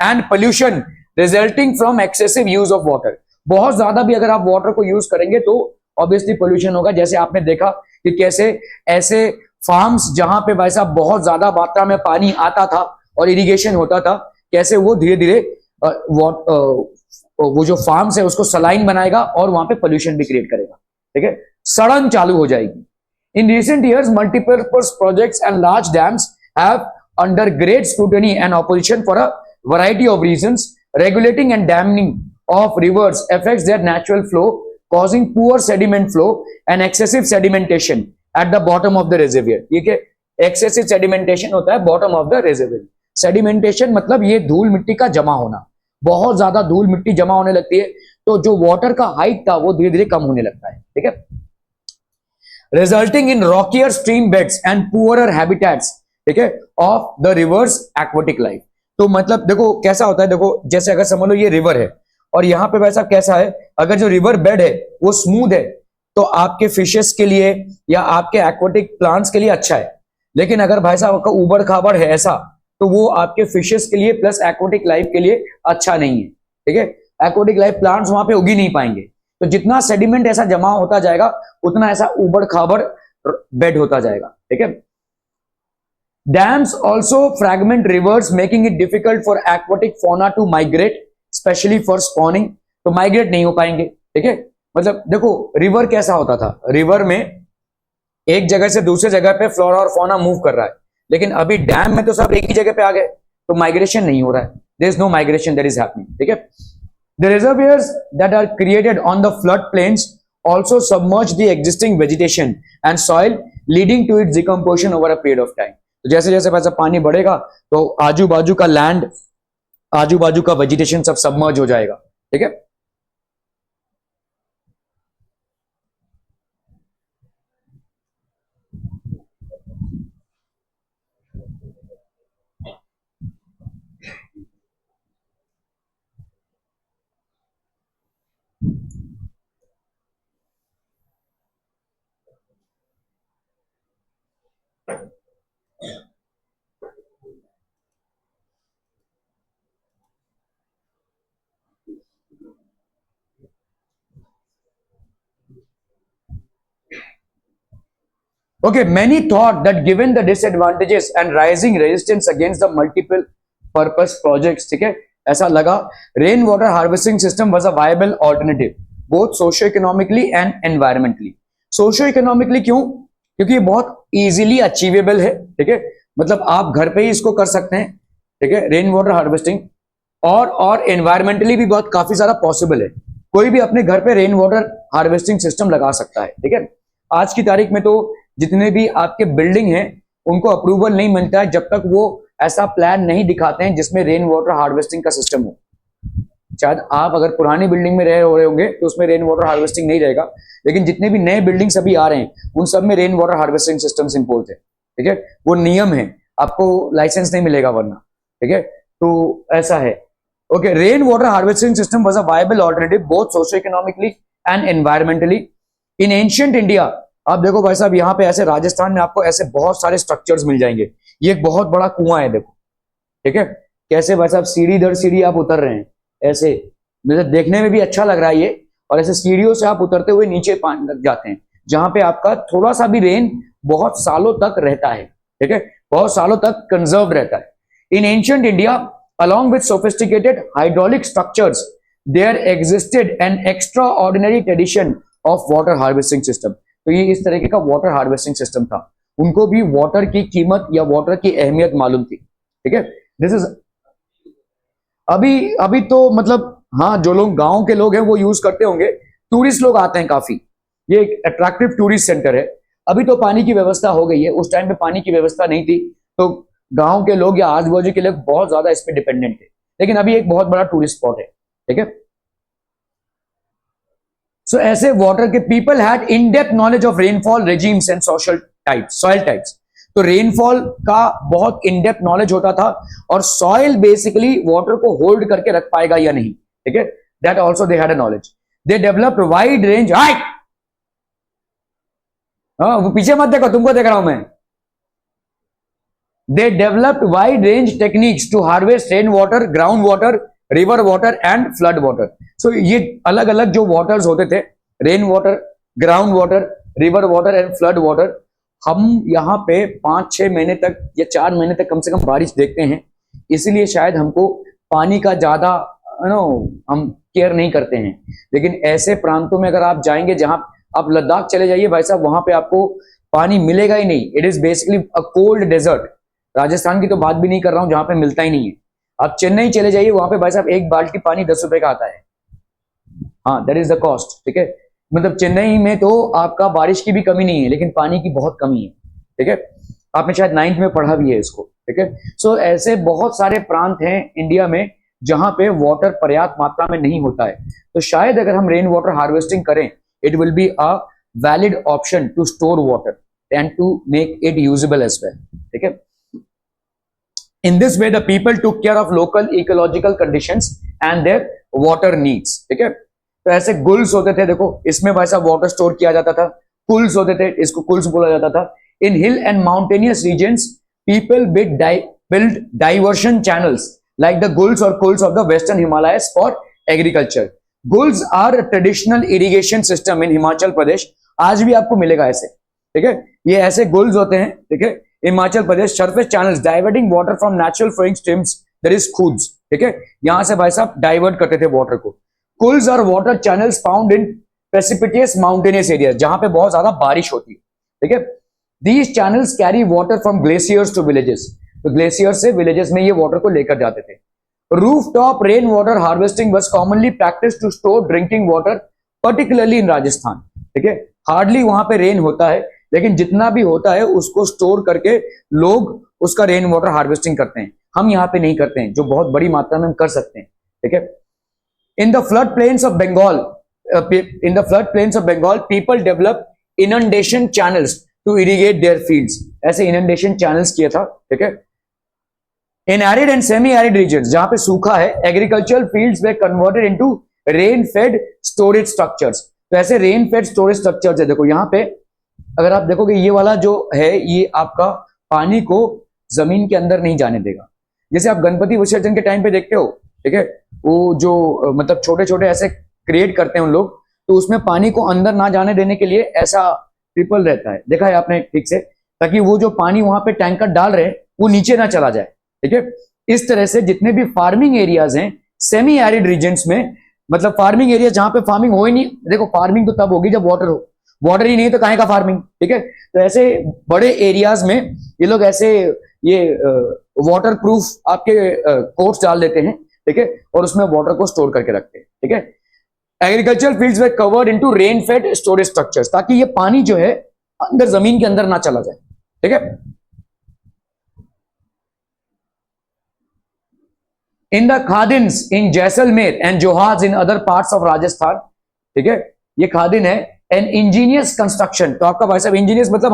and pollution resulting from excessive use of water. बहुत ज्यादा भी अगर आप वाटर को यूज करेंगे तो ऑब्वियसली पोल्यूशन होगा। जैसे आपने देखा कि कैसे ऐसे फार्म्स जहां पे भाई साहब बहुत ज्यादा मात्रा में पानी आता था और इरिगेशन होता था, कैसे वो धीरे धीरे वो जो फार्म्स है उसको सलाइन बनाएगा और वहां पे पोल्यूशन भी क्रिएट करेगा, ठीक है, सड़न चालू हो जाएगी। In recent years multipurpose projects and large dams have under great scrutiny and opposition for a variety of reasons. Regulating and damming of rivers affects their natural flow, causing poor sediment flow and excessive sedimentation at the bottom of the reservoir। ये क्या excessive sedimentation होता है bottom of the reservoir। sedimentation मतलब ये धूल मिट्टी का जमा होना, बहुत ज्यादा धूल मिट्टी जमा होने लगती है तो जो वाटर का हाइट था वो धीरे धीरे कम होने लगता है, ठीक है, resulting in rockier stream beds and poorer habitats, ठीक है, of the rivers aquatic life. तो मतलब देखो कैसा होता है, देखो जैसे अगर समझ लो ये रिवर है और यहाँ पे वैसा कैसा है, अगर जो रिवर बेड है वो स्मूथ है तो आपके फिशेस के लिए या आपके एक्वेटिक प्लांट्स के लिए अच्छा है, लेकिन अगर भाई साहब का उबड़ खाबड़ है ऐसा तो वो आपके फिशेस के लिए प्लस एक्वेटिक लाइफ के लिए अच्छा नहीं है, ठीक है, एक्वेटिक लाइफ प्लांट्स वहां पे उगी नहीं पाएंगे। तो जितना सेडिमेंट ऐसा जमा होता जाएगा उतना ऐसा उबड़ खाबड़ बेड होता जाएगा, ठीक है। Dams also fragment rivers making it difficult for aquatic fauna to migrate, especially for spawning. तो माइग्रेट नहीं हो पाएंगे, ठीक है। मतलब देखो रिवर कैसा होता था, रिवर में एक जगह से दूसरे जगह पे फ्लोरा और फौना मूव कर रहा है, लेकिन अभी डैम में तो सब एक ही जगह पे आ गए तो माइग्रेशन नहीं हो रहा है, there is no migration that is happening, ठीक है। The reservoirs that are created on the flood plains also submerge the existing vegetation and soil leading to its decomposition over a period of time। तो जैसे जैसे वैसा पानी बढ़ेगा तो आजू बाजू का लैंड, आजू बाजू का वेजिटेशन सब सबमर्ज हो जाएगा, ठीक है। Okay, many thought that given the disadvantages and rising resistance against the multiple purpose projects, ठीक है, ऐसा लगा rain water harvesting system was a viable alternative both socio economically and environmentally. Socio economically क्यों? क्योंकि ये बहुत इजीली अचीवेबल है, ठीक है, मतलब आप घर पे ही इसको कर सकते हैं, ठीक है, रेन वाटर हार्वेस्टिंग, और एनवायरमेंटली भी बहुत काफी सारा पॉसिबल है, कोई भी अपने घर पे रेन वाटर हार्वेस्टिंग सिस्टम लगा सकता है, ठीक है। आज की तारीख में तो जितने भी आपके बिल्डिंग हैं उनको अप्रूवल नहीं मिलता है जब तक वो ऐसा प्लान नहीं दिखाते हैं जिसमें रेन वाटर हार्वेस्टिंग का सिस्टम हो। शायद आप अगर पुरानी बिल्डिंग में रह रहे होंगे तो उसमें रेन वाटर हार्वेस्टिंग नहीं रहेगा, लेकिन जितने भी नए बिल्डिंग्स अभी आ रहे हैं उन सब में rain water harvesting systems import है, ठीक है, वो नियम है, आपको लाइसेंस नहीं मिलेगा वरना, ठीक है, तो ऐसा है। Okay, rain water harvesting system was a viable alternative both socio economically and environmentally. In ancient India आप देखो भाई साहब यहाँ पे ऐसे राजस्थान में आपको ऐसे बहुत सारे स्ट्रक्चर्स मिल जाएंगे, ये एक बहुत बड़ा कुआं है देखो, ठीक है, कैसे भाई साहब सीढ़ी दर सीढ़ी आप उतर रहे हैं, ऐसे मतलब देखने में भी अच्छा लग रहा है ये, और ऐसे सीढ़ियों से आप उतरते हुए नीचे लग जाते हैं जहां पे आपका थोड़ा सा भी रेन बहुत सालों तक रहता है, ठीक है, बहुत सालों तक कंजर्व रहता है। इन ancient India along with sophisticated hydraulic structures there existed an extraordinary tradition of water harvesting system। तो ये इस तरीके का वाटर हार्वेस्टिंग सिस्टम था, उनको भी वाटर की कीमत या वाटर की अहमियत मालूम थी, ठीक है। दिस इज अभी तो मतलब हाँ, जो लोग गांव के लोग हैं वो यूज करते होंगे, टूरिस्ट लोग आते हैं काफी, ये एक अट्रैक्टिव टूरिस्ट सेंटर है। अभी तो पानी की व्यवस्था हो गई है, उस टाइम पे पानी की व्यवस्था नहीं थी तो गांव के लोग या आजू बाजू के लोग बहुत ज्यादा इस पे डिपेंडेंट थे, लेकिन अभी एक बहुत बड़ा टूरिस्ट स्पॉट है, ठीक है। सो ऐसे वाटर के people had in depth knowledge of rainfall regimes and social types, soil types. तो रेनफॉल का बहुत इन डेप्थ नॉलेज होता था और सॉइल बेसिकली वाटर को होल्ड करके रख पाएगा या नहीं, ठीक है, that also they had a knowledge. They developed wide range, वो पीछे मत देखो, तुमको देख रहा हूं मैं। They developed wide range techniques to harvest rain water, ground water, river water and flood water। So ये अलग अलग जो waters होते थे, rain water, ground water, river water and flood water, हम यहाँ पे 5-6 महीने तक या 4 महीने तक कम से कम बारिश देखते हैं, इसीलिए शायद हमको पानी का ज्यादा नो हम केयर नहीं करते हैं। लेकिन ऐसे प्रांतों में अगर आप जाएंगे, जहां आप लद्दाख चले जाइए भाई साहब, वहां पे आपको पानी मिलेगा ही नहीं। It is basically a cold desert. Rajasthan की तो बात भी नहीं कर रहा हूं, जहां पे मिलता ही नहीं है। आप चेन्नई चले जाइए, वहां पे भाई साहब एक बाल्टी पानी 10 रुपए का आता है। हाँ, दैट इज द कॉस्ट। ठीक है, मतलब चेन्नई में तो आपका बारिश की भी कमी नहीं है, लेकिन पानी की बहुत कमी है। ठीक है, आपने शायद 9th में पढ़ा भी है इसको। ठीक है, सो ऐसे बहुत सारे प्रांत हैं इंडिया में जहां पे वाटर पर्याप्त मात्रा में नहीं होता है। तो शायद अगर हम रेन वाटर हार्वेस्टिंग करें, it will be a valid option to store water and to make it usable as well. ठीक है, in this way the people took care of local ecological conditions and their water needs. ठीक है, तो ऐसे गुल्स होते थे, देखो इसमें भाई साहब वाटर स्टोर किया जाता था। कुल्स होते थे, इसको कुल्स बोला जाता था। In hill and mountainous regions people build diversion channels like the gulls or kulls of the western Himalayas for agriculture. Gulls are a traditional irrigation system in Himachal Pradesh. आज भी आपको मिलेगा ऐसे। ठीक है, ये ऐसे गुल्स होते हैं। ठीक है, Himachal Pradesh surface channels diverting water from natural flowing streams, that is khuds. ठीक है, यहां से भाई साहब डाइवर्ट करते थे वाटर को। Kuls are water channels found in precipitous mountainous area, जहां पे बहुत ज्यादा बारिश होती है। ठीक है, these channels carry water from glaciers to villages, तो ग्लेशियर से विलेजेस में ये वाटर को लेकर जाते थे। Roof top rain water harvesting was commonly practice to store drinking water, particularly in Rajasthan. ठीक है, हार्डली वहां पे रेन होता है, लेकिन जितना भी होता है उसको स्टोर करके लोग उसका रेन वाटर हार्वेस्टिंग करते हैं। हम यहाँ पे नहीं करते हैं, जो बहुत बड़ी मात्रा में हम कर सकते हैं। ठीक है, in the flood plains of Bengal people develop inundation channels to irrigate their fields, ऐसे इनंडेशन चैनल्स किया था। ठीक है, in arid and semi arid region, जहां पे सूखा है, agricultural fields were converted into rain fed storage structures, तो ऐसे रेन फेड स्टोरेज स्ट्रक्चर्स है। देखो यहाँ पे अगर आप देखोगे, ये वाला जो है ये आपका पानी को जमीन के अंदर नहीं जाने देगा। जैसे आप गणपति विसर्जन के टाइम पे देखते हो, ठीक है, वो जो मतलब छोटे छोटे ऐसे क्रिएट करते हैं उन लोग, तो उसमें पानी को अंदर ना जाने देने के लिए ऐसा ट्रिपल रहता है, देखा है आपने ठीक से, ताकि वो जो पानी वहां पे टैंकर डाल रहे हैं वो नीचे ना चला जाए। ठीक है, इस तरह से जितने भी फार्मिंग एरियाज हैं सेमी एरिड रीजन्स में, मतलब फार्मिंग एरिया जहां पे फार्मिंग हो ही नहीं, देखो फार्मिंग तो तब होगी जब वाटर हो, वाटर ही नहीं तो काहे का फार्मिंग। ठीक है, तो ऐसे बड़े एरियाज में ये लोग ऐसे ये वाटर प्रूफ आपके कोट्स डाल देते हैं। ठीक है, और उसमें वाटर को स्टोर करके रखते हैं। ठीक है, agricultural fields were covered into rain fed storage structures, ताकि ये पानी जो है अंदर जमीन के अंदर ना चला जाए। ठीक है, in the khadins in Jaisalmer and जोहाज in other parts of Rajasthan. ठीक है, ये खादिन है एन इंजीनियस कंस्ट्रक्शन, तो आपका भाई साहब इंजीनियस मतलब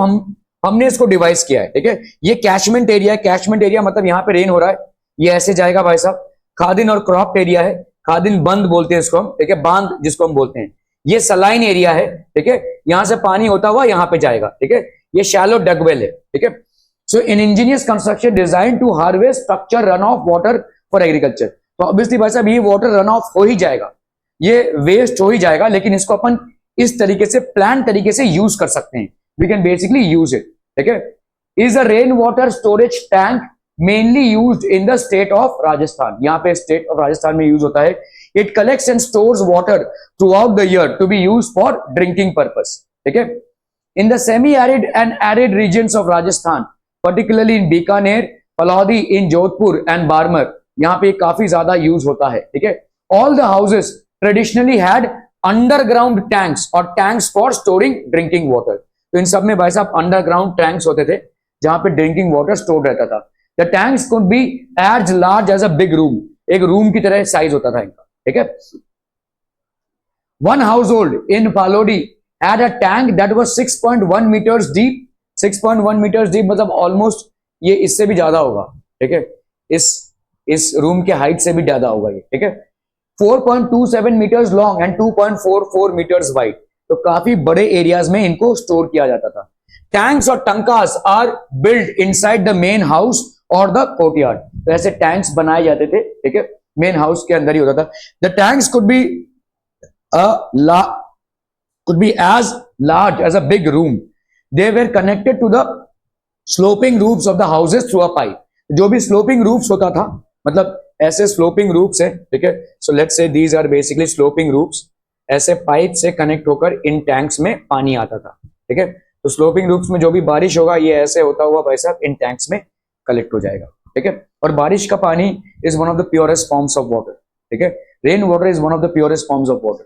हमने इसको डिवाइस किया है। ठीक है, ये कैचमेंट एरिया है, कैचमेंट एरिया मतलब यहाँ पे रेन हो रहा है, ये ऐसे जाएगा भाई साहब। खादिन और क्रॉप्ड एरिया है, खादिन बंद बोलते हैं इसको हम। ठीक है, बांध जिसको हम बोलते हैं। ये सलाइन एरिया है। ठीक है, यहां से पानी होता हुआ यहाँ पे जाएगा। ठीक है, ये शैलो डगवेल है। ठीक है, so in ingenious construction design to harvest structure run off water for agriculture, तो ऑब्वियसली भाई साहब ये वाटर रन ऑफ हो ही जाएगा, ये वेस्ट हो ही जाएगा, लेकिन इसको अपन इस तरीके से प्लान तरीके से यूज कर सकते हैं। We can basically use it. ठीक है, is a rain water storage tank mainly used in the state of Rajasthan, यहाँ पे स्टेट ऑफ राजस्थान में यूज होता है। It collects and stores water throughout the year to be use for drinking purpose. ठीक है, in the semi arid and arid regions of Rajasthan, particularly in Bikaner, Phalodi, in Jodhpur and Barmer, यहाँ पे काफी ज्यादा यूज होता है। ठीक है, all the houses traditionally had underground tanks or tanks for storing drinking water, तो इन सब में भाई साहब अंडरग्राउंड टैंक्स होते थे जहां पे ड्रिंकिंग वाटर स्टोर रहता था। The tanks could be as large as a big room, एक रूम की तरह साइज होता था इनका। ठीक है, one household in Phalodi had a tank that was 6.1 metres deep. 6.1 metres deep मतलब ऑलमोस्ट ये इससे भी ज्यादा होगा। ठीक है, इस रूम के हाइट से भी ज्यादा होगा ये। ठीक है, 4.27 metres long and 2.44 metres wide, तो काफी बड़े एरियाज में इनको स्टोर किया जाता था। टैंक्स और tankas are build inside the main house or the courtyard, तो ऐसे टैंक्स बनाए जाते थे। ठीक है, मेन हाउस के अंदर ही होता था। The tanks could be as large as a big room. They were connected to the sloping roofs of the houses through a pipe, जो भी स्लोपिंग रूफ्स होता था, मतलब ऐसे स्लोपिंग रूप्स है, ठीक है। So let's say these are basically sloping roofs, ऐसे पाइप से कनेक्ट होकर इन टैंक्स में पानी आता था, ठीक है। तो स्लोपिंग रूप्स में जो भी बारिश होगा ये ऐसे होता हुआ भाई साहब इन टैंक्स में कलेक्ट हो जाएगा, ठीक है। और बारिश का पानी is one of the purest forms of water, ठीक है। Rain water is one of the purest forms of water.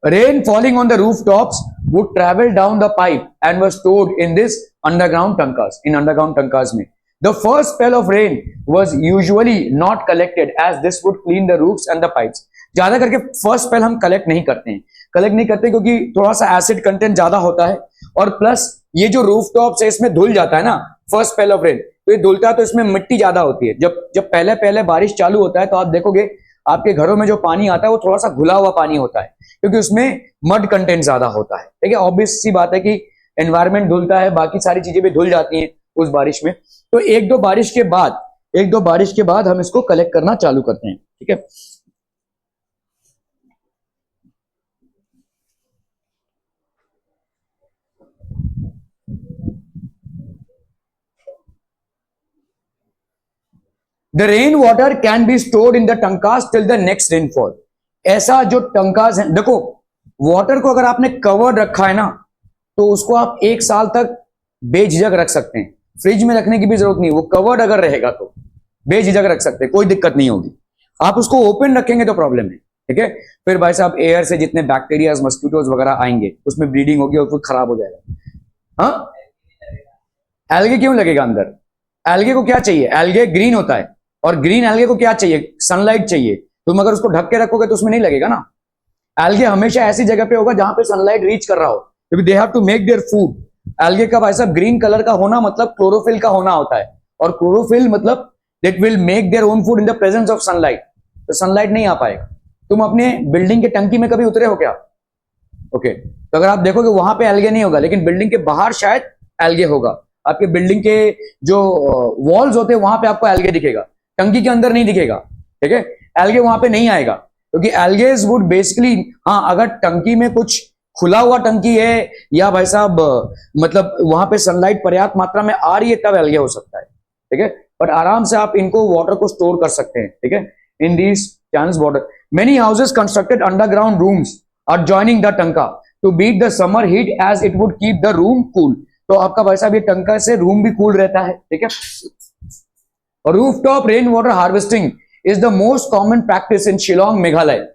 Rain falling on the rooftops would travel down the pipe and was stored in this underground tankas. In underground tankas में the first spell of rain was usually not collected as this would clean the roofs and the pipes. ज्यादा करके first spell हम collect नहीं करते हैं, क्योंकि थोड़ा सा एसिड कंटेंट ज्यादा होता है, और प्लस ये जो रूफ टॉप है इसमें धुल जाता है ना फर्स्ट स्पेल ऑफ रेन, तो ये धुलता है तो इसमें मिट्टी ज्यादा होती है। जब पहले पहले बारिश चालू होता है तो आप देखोगे आपके घरों में जो पानी आता है वो थोड़ा सा घुला हुआ पानी होता है, क्योंकि उसमें मड कंटेंट ज्यादा होता है, ठीक है। ऑब्वियस सी बात है कि एनवायरमेंट धुलता है, बाकी सारी चीजें भी धुल जाती हैं उस बारिश में। तो एक दो बारिश के बाद हम इसको कलेक्ट करना चालू करते हैं, ठीक है। The rain water can be stored in the tankas till the next rainfall. ऐसा जो टंकास है, देखो वाटर को अगर आपने कवर्ड रखा है ना तो उसको आप 1 साल तक बेझिझक रख सकते हैं, फ्रिज में रखने की भी जरूरत नहीं, वो कवर्ड अगर रहेगा तो बेझिझक रख सकते हैं, कोई दिक्कत नहीं होगी। आप उसको ओपन रखेंगे तो प्रॉब्लम है, ठीक है। फिर भाई साहब एयर से जितने बैक्टीरियाज मस्किटोज वगैरह आएंगे उसमें ब्लीडिंग होगी और फिर खराब हो जाएगा। हाँ, एल्गे क्यों लगेगा अंदर? एल्गे को क्या चाहिए? एल्गे ग्रीन होता है, और ग्रीन एल्गे को क्या चाहिए? सनलाइट चाहिए। तुम अगर उसको ढक के रखोगे तो उसमें नहीं लगेगा ना। एल्गे हमेशा ऐसी जगह पे होगा जहां पे सनलाइट रीच कर रहा हो, क्योंकि they have to make their food. Algae का भाई साहब ग्रीन कलर का होना मतलब क्लोरोफिल का होना होता है, और क्लोरोफिल मतलब that will make their own food in the presence of sunlight. तो सनलाइट नहीं आ पाएगा। तुम अपने बिल्डिंग के टंकी में कभी उतरे हो क्या? ओके, तो अगर आप देखोगे वहां पे एल्गे नहीं होगा, लेकिन बिल्डिंग के बाहर शायद एल्गे होगा। आपके बिल्डिंग के जो वॉल्स होते हैं वहां पे आपको एल्गे दिखेगा, टंकी के अंदर नहीं दिखेगा, ठीक है। एल्गे वहां पे नहीं आएगा, क्योंकि एल्गेज वुड बेसिकली, हाँ अगर टंकी में कुछ खुला हुआ टंकी है या भाई साहब मतलब वहां पे सनलाइट पर्याप्त मात्रा में आ रही है तब एल्गे हो सकता है, ठीक है। बट आराम से आप इनको वाटर को स्टोर कर सकते हैं, ठीक है, in these channels water. Many houses constructed underground rooms are joining the tanka to beat the summer heat as it would keep the room cool. तो आपका भाई साहब ये टंका से रूम भी कूल रहता है, ठीक है। और rooftop rain water harvesting is the most common practice in Shillong, Meghalaya.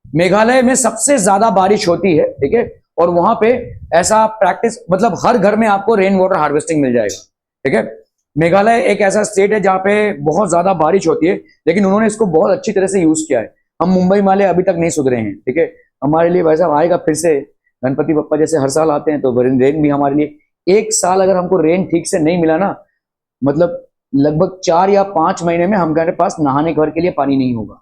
Meghalaya में सबसे ज्यादा बारिश होती है, ठीक है, और वहां पे ऐसा प्रैक्टिस मतलब हर घर में आपको रेन वाटर हार्वेस्टिंग मिल जाएगा, ठीक है। मेघालय एक ऐसा स्टेट है जहां पे बहुत ज्यादा बारिश होती है, लेकिन उन्होंने इसको बहुत अच्छी तरह से यूज किया है। हम मुंबई वाले अभी तक नहीं सुधरे हैं, ठीक है। हमारे लिए वैसा आएगा फिर से, गणपति बप्पा जैसे हर साल आते हैं तो रेन भी हमारे लिए। 1 साल अगर हमको रेन ठीक से नहीं मिला ना, मतलब लगभग 4 या 5 महीने में हमारे पास नहाने घर के लिए पानी नहीं होगा,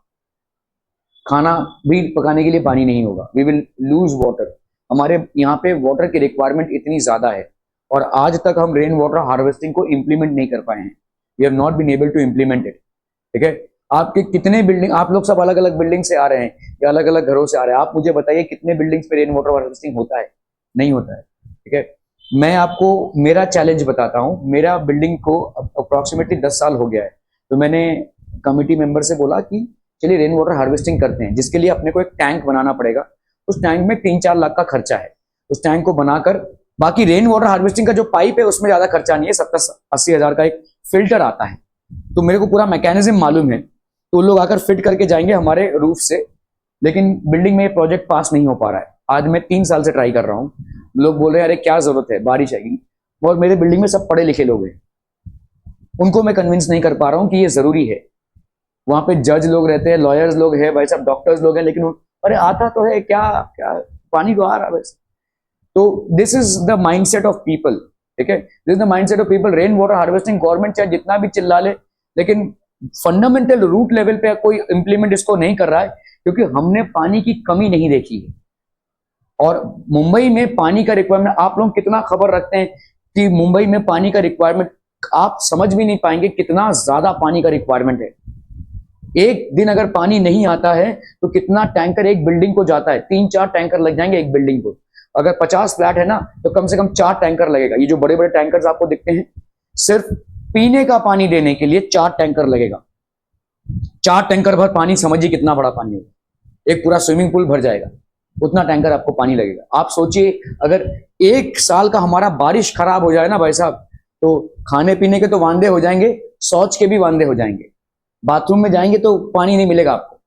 खाना भी पकाने के लिए पानी नहीं होगा। We will lose water. हमारे यहाँ पे वाटर की रिक्वायरमेंट इतनी ज्यादा है, और आज तक हम रेन वाटर हार्वेस्टिंग को इंप्लीमेंट नहीं कर पाए हैं। We have not been able to implement it, ठीक है। आपके कितने बिल्डिंग, आप लोग सब अलग अलग बिल्डिंग से आ रहे हैं या अलग अलग घरों से आ रहे हैं, आप मुझे बताइए कितने बिल्डिंग्स पे रेन वाटर हार्वेस्टिंग होता है? नहीं होता है, ठीक है। मैं आपको मेरा चैलेंज बताता हूं। मेरा बिल्डिंग को अप्रोक्सीमेटली 10 साल हो गया है, तो मैंने कमिटी मेंबर से बोला कि चलिए रेन वाटर हार्वेस्टिंग करते हैं, जिसके लिए अपने को एक टैंक बनाना पड़ेगा। उस टैंक में 3-4 लाख का खर्चा है। उस टैंक को बनाकर, बाकी रेन वाटर हार्वेस्टिंग का जो पाइप है उसमें ज्यादा खर्चा नहीं है, 70-80 हजार का एक फिल्टर आता है। तो मेरे को पूरा मैकेनिज्म मालूम है, तो लोग आकर फिट करके जाएंगे हमारे रूफ से। लेकिन बिल्डिंग में ये प्रोजेक्ट पास नहीं हो पा रहा है। आज मैं 3 साल से ट्राई कर रहा हूँ। लोग बोल रहे हैं अरे क्या जरूरत है, बारिश आएगी। और मेरे बिल्डिंग में सब पढ़े लिखे लोग हैं, उनको मैं कन्विंस नहीं कर पा रहा हूँ कि ये जरूरी है। वहां पे जज लोग रहते हैं, लॉयर्स लोग हैं, भाई साहब डॉक्टर्स लोग हैं, लेकिन अरे आता तो है क्या क्या, पानी तो आ रहा है। तो this is the mindset of people, ठीक है। This is the mindset of people. Rain water harvesting government चाहे जितना भी चिल्ला ले, लेकिन फंडामेंटल रूट लेवल पे कोई इंप्लीमेंट इसको नहीं कर रहा है, क्योंकि हमने पानी की कमी नहीं देखी है। और मुंबई में पानी का रिक्वायरमेंट, आप लोग कितना खबर रखते हैं कि मुंबई में पानी का रिक्वायरमेंट, आप समझ भी नहीं पाएंगे कितना ज्यादा पानी का रिक्वायरमेंट है। एक दिन अगर पानी नहीं आता है तो कितना टैंकर एक बिल्डिंग को जाता है, 3-4 टैंकर लग जाएंगे एक बिल्डिंग को। अगर 50 फ्लैट है ना तो कम से कम 4 टैंकर लगेगा। ये जो बड़े बड़े टैंकर्स आपको दिखते हैं, सिर्फ पीने का पानी देने के लिए 4 टैंकर लगेगा। 4 टैंकर भर पानी, समझिए कितना बड़ा पानी होगा, एक पूरा स्विमिंग पूल भर जाएगा, उतना टैंकर आपको पानी लगेगा। आप सोचिए अगर 1 साल का हमारा बारिश खराब हो जाए ना भाई साहब, तो खाने पीने के तो वांदे हो जाएंगे, शौच के भी वांदे हो जाएंगे, बाथरूम में जाएंगे तो पानी नहीं मिलेगा आपको,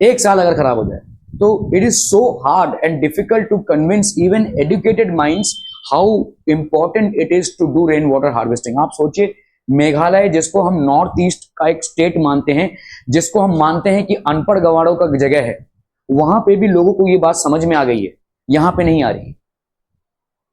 1 साल अगर खराब हो जाए तो। It is so hard and difficult to convince even educated minds how important it is to do rain water harvesting. आप सोचिए मेघालय, जिसको हम नॉर्थ ईस्ट का एक स्टेट मानते हैं, जिसको हम मानते हैं कि अनपढ़ गवारों का जगह है, वहां पे भी लोगों को ये बात समझ में आ गई है, यहां पे नहीं आ रही।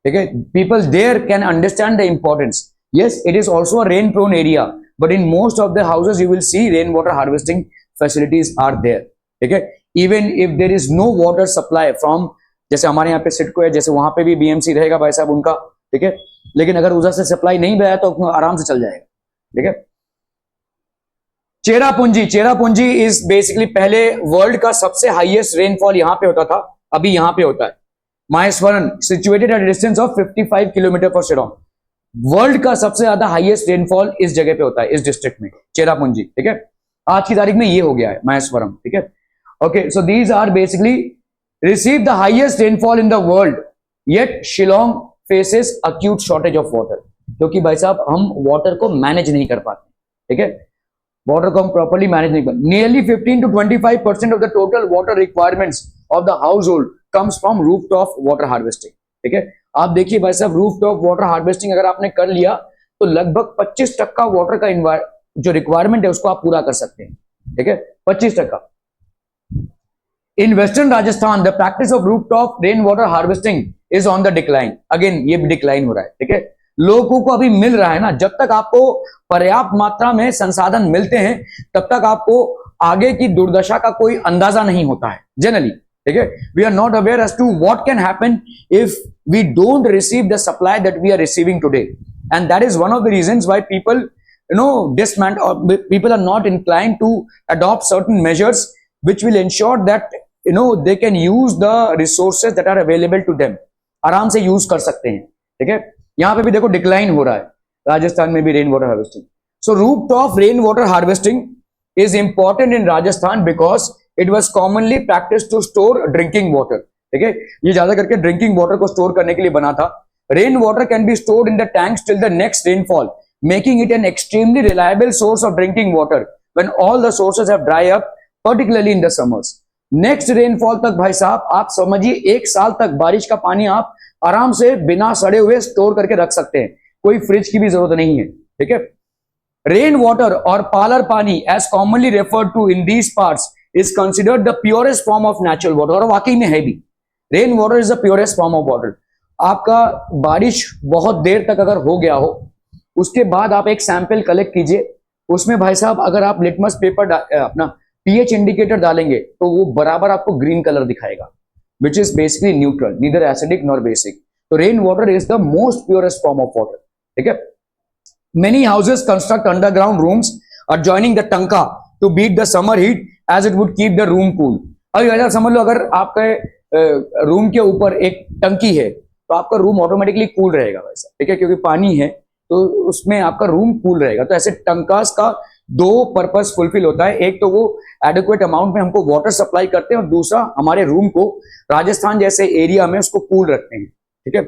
ठीक है, people there can understand the importance. Yes, it is also a rain prone area, but in most of the houses you will see rain water harvesting facilities are there. ठीक है, even if there is no water supply from, जैसे हमारे यहाँ पे सिडको है, जैसे वहां पे भी बीएमसी रहेगा भाई साहब उनका। ठीक है, लेकिन अगर उधर से सप्लाई नहीं भी आया तो आराम से चल जाएगा। ठीक है, चेरापूंजी, चेरापूंजी इज बेसिकली, पहले वर्ल्ड का सबसे हाईएस्ट रेनफॉल यहां पे होता था, अभी यहां पे होता है Maheshwaran, situated at distance of 55 kilometre for Shillong. World का सबसे ज्यादा हाईएस्ट रेनफॉल इस जगह पे होता है, इस डिस्ट्रिक्ट में, चेरापूंजी। ठीक है, आज की तारीख में ये हो गया है माहेश्वरम। ठीक है, okay, so these are basically receive the highest rainfall in the world, yet Shillong faces acute shortage of water, क्योंकि भाई साहब हम वाटर को मैनेज नहीं कर पाते। ठीक है, वाटर को हम प्रॉपर्ली मैनेज नहीं कर। Nearly 15 to 25% of the total water requirements of the house hold comes from roof top water harvesting. ठीक है, आप देखिए भाई साहब, रूफ टॉप वाटर हार्वेस्टिंग अगर आपने कर लिया तो लगभग 25% वाटर का जो रिक्वायरमेंट है उसको आप पूरा कर सकते हैं। ठीक है, 25%। In Western Rajasthan, the practice of rooftop rainwater harvesting is on the decline. Again, ये डिक्लाइन हो रहा है। ठीक है, लोगों को अभी मिल रहा है ना, जब तक आपको पर्याप्त मात्रा में संसाधन मिलते हैं तब तक आपको आगे की दुर्दशा का कोई अंदाजा नहीं होता है जनरली। ठीक है, we are not aware as to what can happen if we don't receive the supply that we are receiving today, and that is one of the reasons why people dismantle, or people are not inclined to adopt certain measures which will ensure that they can use the resources that are available to them, आराम से use कर सकते हैं। ठीक है, यहां पे भी देखो डिक्लाइन हो रहा है, राजस्थान में भी rain water harvesting. So roof top rain water harvesting is important in Rajasthan because it was commonly practice to store drinking water. ठीक है, ये ज्यादा करके ड्रिंकिंग वाटर को स्टोर करने के लिए बना था। Rain water can be stored in the tanks till the next rainfall, making it an extremely reliable source of drinking water when all the sources have dry up, particularly in the summers. Next rainfall तक भाई साहब आप समझिए 1 साल तक बारिश का पानी आप आराम से बिना सड़े हुए स्टोर करके रख सकते हैं, कोई फ्रिज की भी जरूरत नहीं है। ठीक है, रेन वाटर और पालर पानी as commonly referred to in these parts is considered the purest form of natural water, और वाकई में है भी, rain water is the purest form of water. आपका बारिश बहुत देर तक अगर हो गया हो, उसके बाद आप एक सैंपल कलेक्ट कीजिए, उसमें भाई साहब अगर आप लिटमस पेपर अपना पीएच इंडिकेटर डालेंगे तो वो बराबर आपको ग्रीन कलर दिखाएगा, which is basically neutral, neither acidic nor basic. तो rain water is the most purest form of water. ठीक है, many houses construct underground rooms adjoining the tanka to beat the summer heat as it would keep the room cool. अभी ऐसा समझ लो, अगर आपके room के ऊपर एक टंकी है तो आपका रूम ऑटोमेटिकली कूल रहेगा वैसा। ठीक है, क्योंकि पानी है तो उसमें आपका रूम कूल रहेगा। तो ऐसे टंकास का 2 पर्पस फुलफिल होता है, एक तो वो एडिक्वेट अमाउंट में हमको वाटर सप्लाई करते हैं, और दूसरा हमारे रूम को राजस्थान जैसे एरिया में उसको कूल रखते हैं। ठीक है,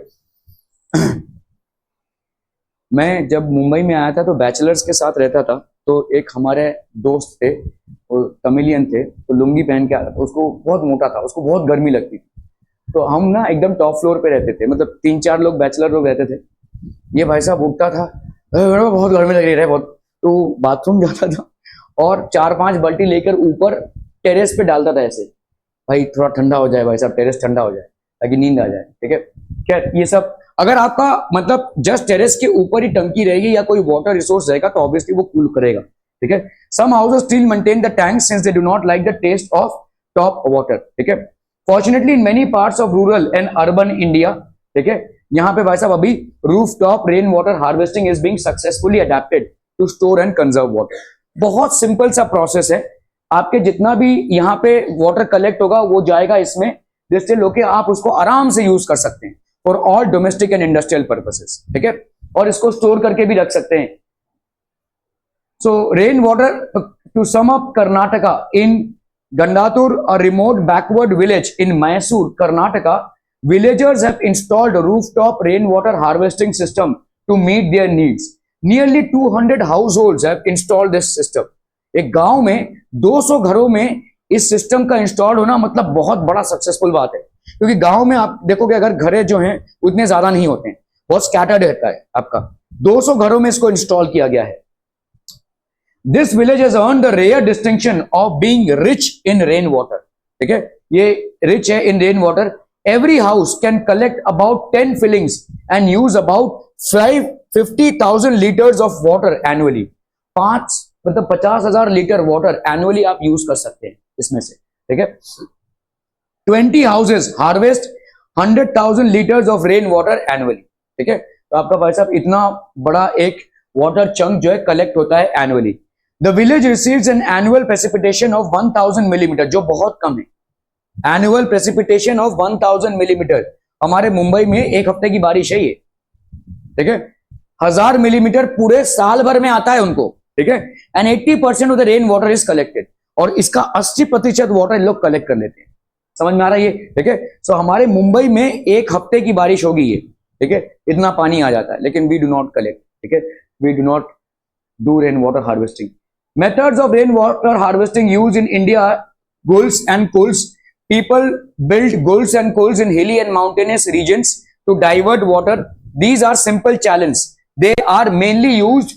मैं जब मुंबई में आया था तो बैचलर्स के साथ रहता था, तो एक हमारे दोस्त थे, वो तमिलियन थे, तो लुंगी पहन के आता था, उसको बहुत मोटा था, उसको बहुत गर्मी लगती थी, तो हम ना एकदम टॉप फ्लोर पे रहते थे, मतलब 3-4 लोग बैचलर लोग रहते थे। ये भाई साहब उठता था, बहुत गर्मी लग रही है बहुत, तो बाथरूम जाता था और 4-5 बाल्टी लेकर ऊपर टेरेस पे डालता था, ऐसे भाई थोड़ा ठंडा हो जाए भाई साहब, टेरेस ठंडा हो जाए ताकि नींद आ जाए। ठीक है, क्या ये सब अगर आपका मतलब जस्ट टेरेस के ऊपर ही टंकी रहेगी या कोई वाटर रिसोर्स रहेगा तो ऑब्वियसली वो कूल करेगा। ठीक है, some houses still maintain the tanks since they do not like the taste of tap water. ठीक है, fortunately in many parts of rural and urban India, ठीक है, यहाँ पे भाई साहब अभी roof top rain water harvesting is being successfully adapted to store and conserve water. बहुत सिंपल सा प्रोसेस है, आपके जितना भी यहाँ पे वाटर कलेक्ट होगा वो जाएगा इसमें, जिससे लोग आप उसको आराम से यूज कर सकते हैं for all domestic and industrial purposes. ठीक है, और इसको स्टोर करके भी रख सकते हैं। So rainwater, to sum up Karnataka, in Gandatur, a remote backward village in Mysore, Karnataka, villagers have installed a rooftop rainwater harvesting system to meet their needs. Nearly 200 households have installed this system. एक गांव में 200 घरों में इस system का install होना मतलब बहुत बड़ा सक्सेसफुल बात है, क्योंकि गांव में आप देखोगे अगर घरें जो हैं उतने ज्यादा नहीं होते हैं, बहुत स्कैटर्ड रहता है आपका। 200 घरों में इसको इंस्टॉल किया गया है। This village has earned the rare distinction of being rich in rainwater. ठीक है, ये rich है in rainwater. Every house can collect about 10 fillings and use about 50,000 liters of water annually. 50,000 litre water annually आप use कर सकते हैं इसमें से। ठीक है, 20 houses harvest 100,000 liters of rain water annually. ठीक है, तो आपका भाई साहब इतना बड़ा एक वाटर चंक जो है कलेक्ट होता है annually. The village receives an annual precipitation of 1000 millimetre, जो बहुत कम है। एनुअल प्रेसिपिटेशन ऑफ 1000 मिलीमीटर, हमारे मुंबई में एक हफ्ते की बारिश है ये। ठीक है, 1000 मिलीमीटर पूरे साल भर में आता है उनको। ठीक है, and 80% of the rain water is collected, और इसका 80% वाटर लोग कलेक्ट कर लेते हैं। समझ में आ रहा है ये? ठीक है, सो हमारे मुंबई में एक हफ्ते की बारिश होगी ये। ठीक है, इतना पानी आ जाता है, लेकिन वी डू नॉट कलेक्ट। ठीक है, we do not do rain water harvesting. Methods of rain water harvesting use in India, gulls and coals. People build gulls and coals in hilly and mountainous regions to divert water. These are simple challenges. They are mainly used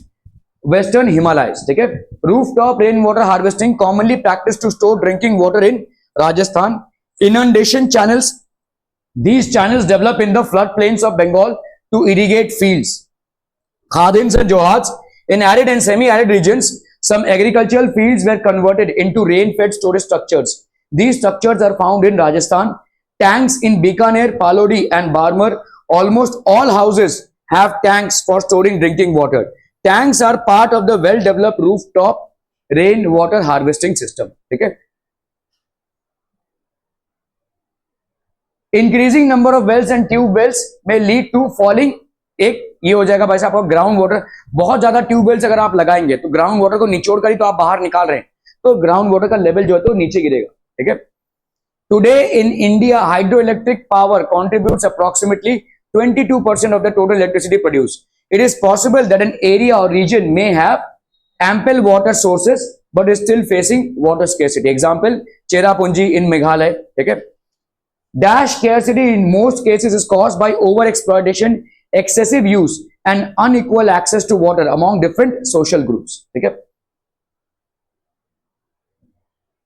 Western Himalayas. ठीक है, rooftop rainwater harvesting commonly practiced to store drinking water in Rajasthan. Inundation channels. These channels develop in the floodplains of Bengal to irrigate fields. Khadins and johats in arid and semi-arid regions. Some agricultural fields were converted into rain-fed storage structures. These structures are found in Rajasthan. Tanks in Bikaner, Palodi, and Barmer. Almost all houses have tanks for storing drinking water. Tanks are part of the well-developed rooftop rainwater harvesting system. ठीक है, Increasing number of wells and tube wells may lead to falling. एक ये हो जाएगा भाई साहब आपका ground water. बहुत ज्यादा ट्यूबवेल्स अगर आप लगाएंगे तो ग्राउंड वाटर को निचोड़ कर ही तो आप बाहर निकाल रहे हैं, तो ग्राउंड वाटर का लेवल जो है तो नीचे गिरेगा। ठीक है, today in India hydro electric power contributes approximately 22% of the total electricity produced. It is possible that an area or region may have ample water sources but is still facing water scarcity. Example, Cherrapunji in Meghalaya. ठीक है, dash scarcity in most cases is caused by overexploitation, excessive use and unequal access to water among different social groups. ठीक है,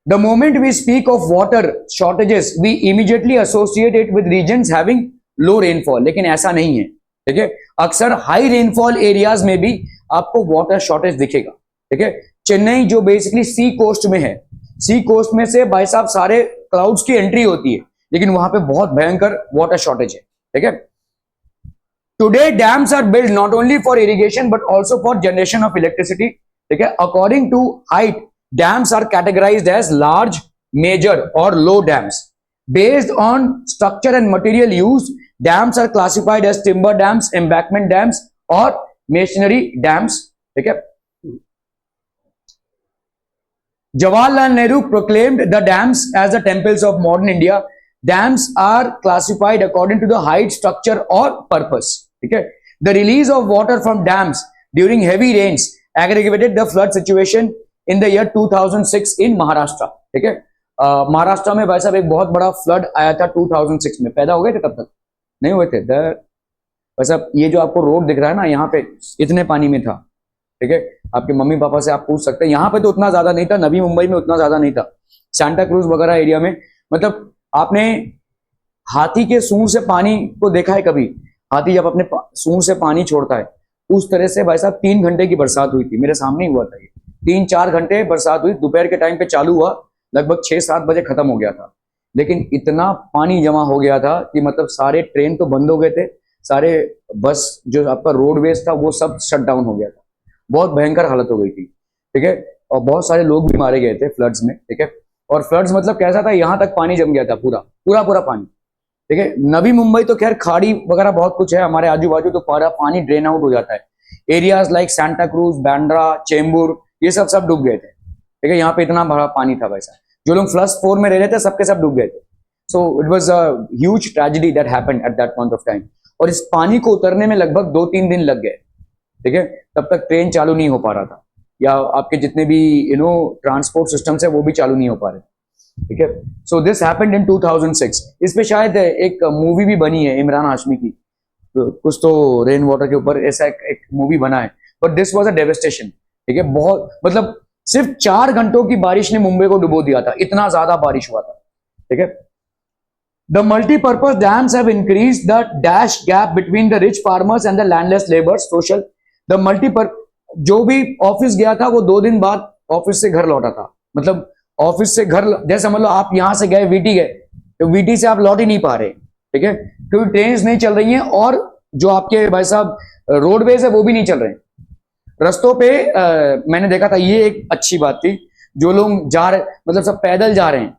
the moment we speak of water shortages we immediately associate it with regions having low rainfall, लेकिन ऐसा नहीं है। ठीक है, अक्सर high rainfall areas में भी आपको वाटर शॉर्टेज दिखेगा। ठीक है, चेन्नई जो बेसिकली सी कोस्ट में है, सी कोस्ट में से भाई साहब सारे क्लाउड्स की एंट्री होती है, लेकिन वहां पे बहुत भयंकर वाटर शॉर्टेज है। ठीक है, today dams are build not only for irrigation but also for generation of electricity. ठीक है, according to height dams are categorized as large, major और low dams. Based on structure and material use, dams are classified as timber dams, embankment dams और masonry dams. ठीक है, Jawaharlal Nehru proclaimed the dams as the temples of modern India. Dams are classified according to the height, structure or purpose. ठीक है, the release of water from dams during heavy rains aggravated the flood situation in the year 2006 in Maharashtra. ठीक है, महाराष्ट्र में भाई साहब एक बहुत बड़ा फ्लड आया था 2006 में। पैदा हो गए थे तब तक? नहीं हुए थे। भाई साहब ये जो आपको रोड दिख रहा है ना, यहाँ पे इतने पानी में था। ठीक है, आपके मम्मी पापा से आप पूछ सकते हैं, यहाँ पे तो उतना ज्यादा नहीं था, नवी मुंबई में उतना ज्यादा नहीं था, सांता क्रूज वगैरह एरिया में। मतलब आपने हाथी के सूंड से पानी को देखा है कभी? हाथी जब अपने सूंड से पानी छोड़ता है, उस तरह से भाई साहब 3 घंटे की बरसात हुई थी, मेरे सामने ही हुआ था ये। 3-4 घंटे बरसात हुई, दोपहर के टाइम पे चालू हुआ, लगभग 6-7 बजे खत्म हो गया था। लेकिन इतना पानी जमा हो गया था कि मतलब सारे ट्रेन तो बंद हो गए थे, सारे बस जो आपका रोडवेज था वो सब शट डाउन हो गया था। बहुत भयंकर हालत हो गई थी। ठीक है, और बहुत सारे लोग भी मारे गए थे फ्लड्स में। ठीक है, और फ्लड्स मतलब कैसा था, यहां तक पानी जम गया था, पूरा पानी। ठीक है, नवी मुंबई तो खैर खाड़ी वगैरह बहुत कुछ है हमारे आजू बाजू, तो पूरा पानी ड्रेन आउट हो जाता है। Areas like Santa cruise, Bandra, Chembur, ये सब डूब गए थे, ठीक है। यहाँ पे इतना बड़ा पानी था वैसा, जो लोग +4 में रह रहे थे सबके सब डूब गए थे। So it was a huge tragedy that happened at that point of time. और इस पानी को उतरने में लगभग 2-3 दिन लग गए, ठीक है। तब तक ट्रेन चालू नहीं हो पा रहा था, या आपके जितने भी ट्रांसपोर्ट सिस्टम्स है वो भी चालू नहीं हो पा रहे, ठीक है। So this happened in 2006। इस पे शायद एक मूवी भी बनी है इमरान हाशमी की, कुछ तो रेन वाटर के ऊपर ऐसा एक मूवी बना है। But this was a devastation, ठीक है। बहुत मतलब सिर्फ 4 घंटों की बारिश ने मुंबई को डुबो दिया था, इतना ज्यादा बारिश हुआ था, ठीक है। The multipurpose dams have increased the dash gap between the rich farmers and the landless labours social. The जो भी ऑफिस गया था वो 2 दिन बाद ऑफिस से घर लौटा था। मतलब ऑफिस से घर, जैसे मतलब आप यहां से गए वीटी गए, तो वीटी से आप लौट ही नहीं पा रहे, ठीक है, क्योंकि ट्रेन नहीं चल रही हैं, और जो आपके भाई साहब रोडवेज है वो भी नहीं चल रहे हैं। रस्तों पे मैंने देखा था, ये एक अच्छी बात थी, जो लोग जा रहे मतलब सब पैदल जा रहे हैं,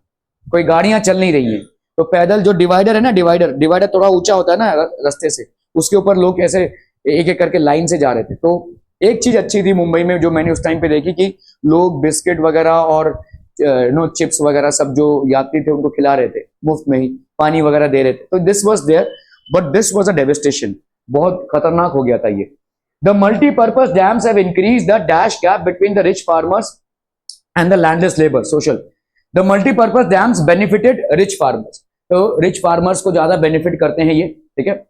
कोई गाड़ियां चल नहीं रही हैं, तो पैदल जो डिवाइडर है ना, डिवाइडर थोड़ा ऊंचा होता है ना रास्ते से, उसके ऊपर लोग ऐसे एक एक करके लाइन से जा रहे थे। तो एक चीज अच्छी थी मुंबई में जो मैंने उस टाइम पे देखी, कि लोग बिस्किट वगैरह और चिप्स वगैरह सब जो यात्री थे उनको खिला रहे थे मुफ्त में ही, पानी वगैरह दे रहे थे। तो this was there, but this was a devastation, बहुत खतरनाक हो गया था ये। The multipurpose dams have increased the dash gap between the rich farmers and the landless labour social. The multipurpose dams benefited rich farmers, तो rich farmers को ज्यादा benefit करते हैं ये, ठीक है।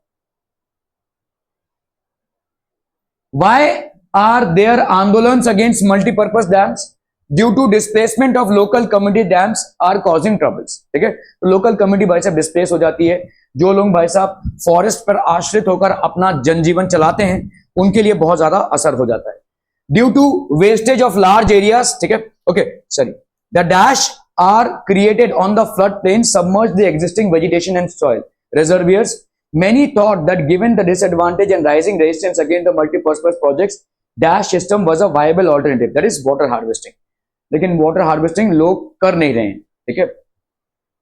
Why are there आंदोलन्स against multi-purpose dams? Due to displacement of local community, dams are causing troubles, ठीक है। तो लोकल कम्युनिटी भाई साहब डिस्प्लेस हो जाती है, जो लोग भाई साहब फॉरेस्ट पर आश्रित होकर अपना जनजीवन चलाते हैं उनके लिए बहुत ज्यादा असर हो जाता है। Due to wastage of large areas, ठीक है, okay sorry, the dash are created on the floodplain, submerge the existing vegetation and soil reservoirs. Many thought that given the disadvantage and rising resistance against the multi-purpose projects, dash system was a viable alternative, that is water harvesting. लेकिन water harvesting लोग कर नहीं रहे हैं, ठीक है।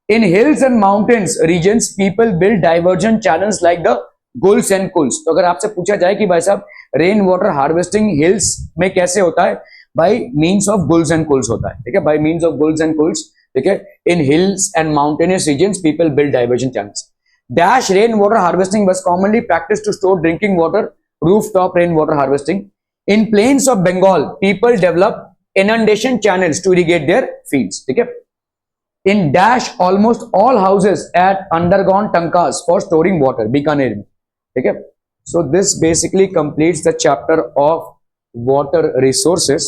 In hills and mountains regions, people build diversion channels like the gulls and kulls. तो अगर आपसे पूछा जाए कि भाई साहब रेन वाटर हार्वेस्टिंग हिल्स में कैसे होता है, by means of gulls and kulls होता है, ठीक है, by means of gulls and kulls, ठीक है। In hills and mountainous regions, people build diversion channels. Dash rain water harvesting was commonly practiced to store drinking water, rooftop rain water harvesting. In plains of Bengal, people develop inundation channels to irrigate their fields, ठीक है। In dash, almost all houses had undergone tankas for storing water, Bikaner में, ठीक है। So this basically completes the chapter of water resources.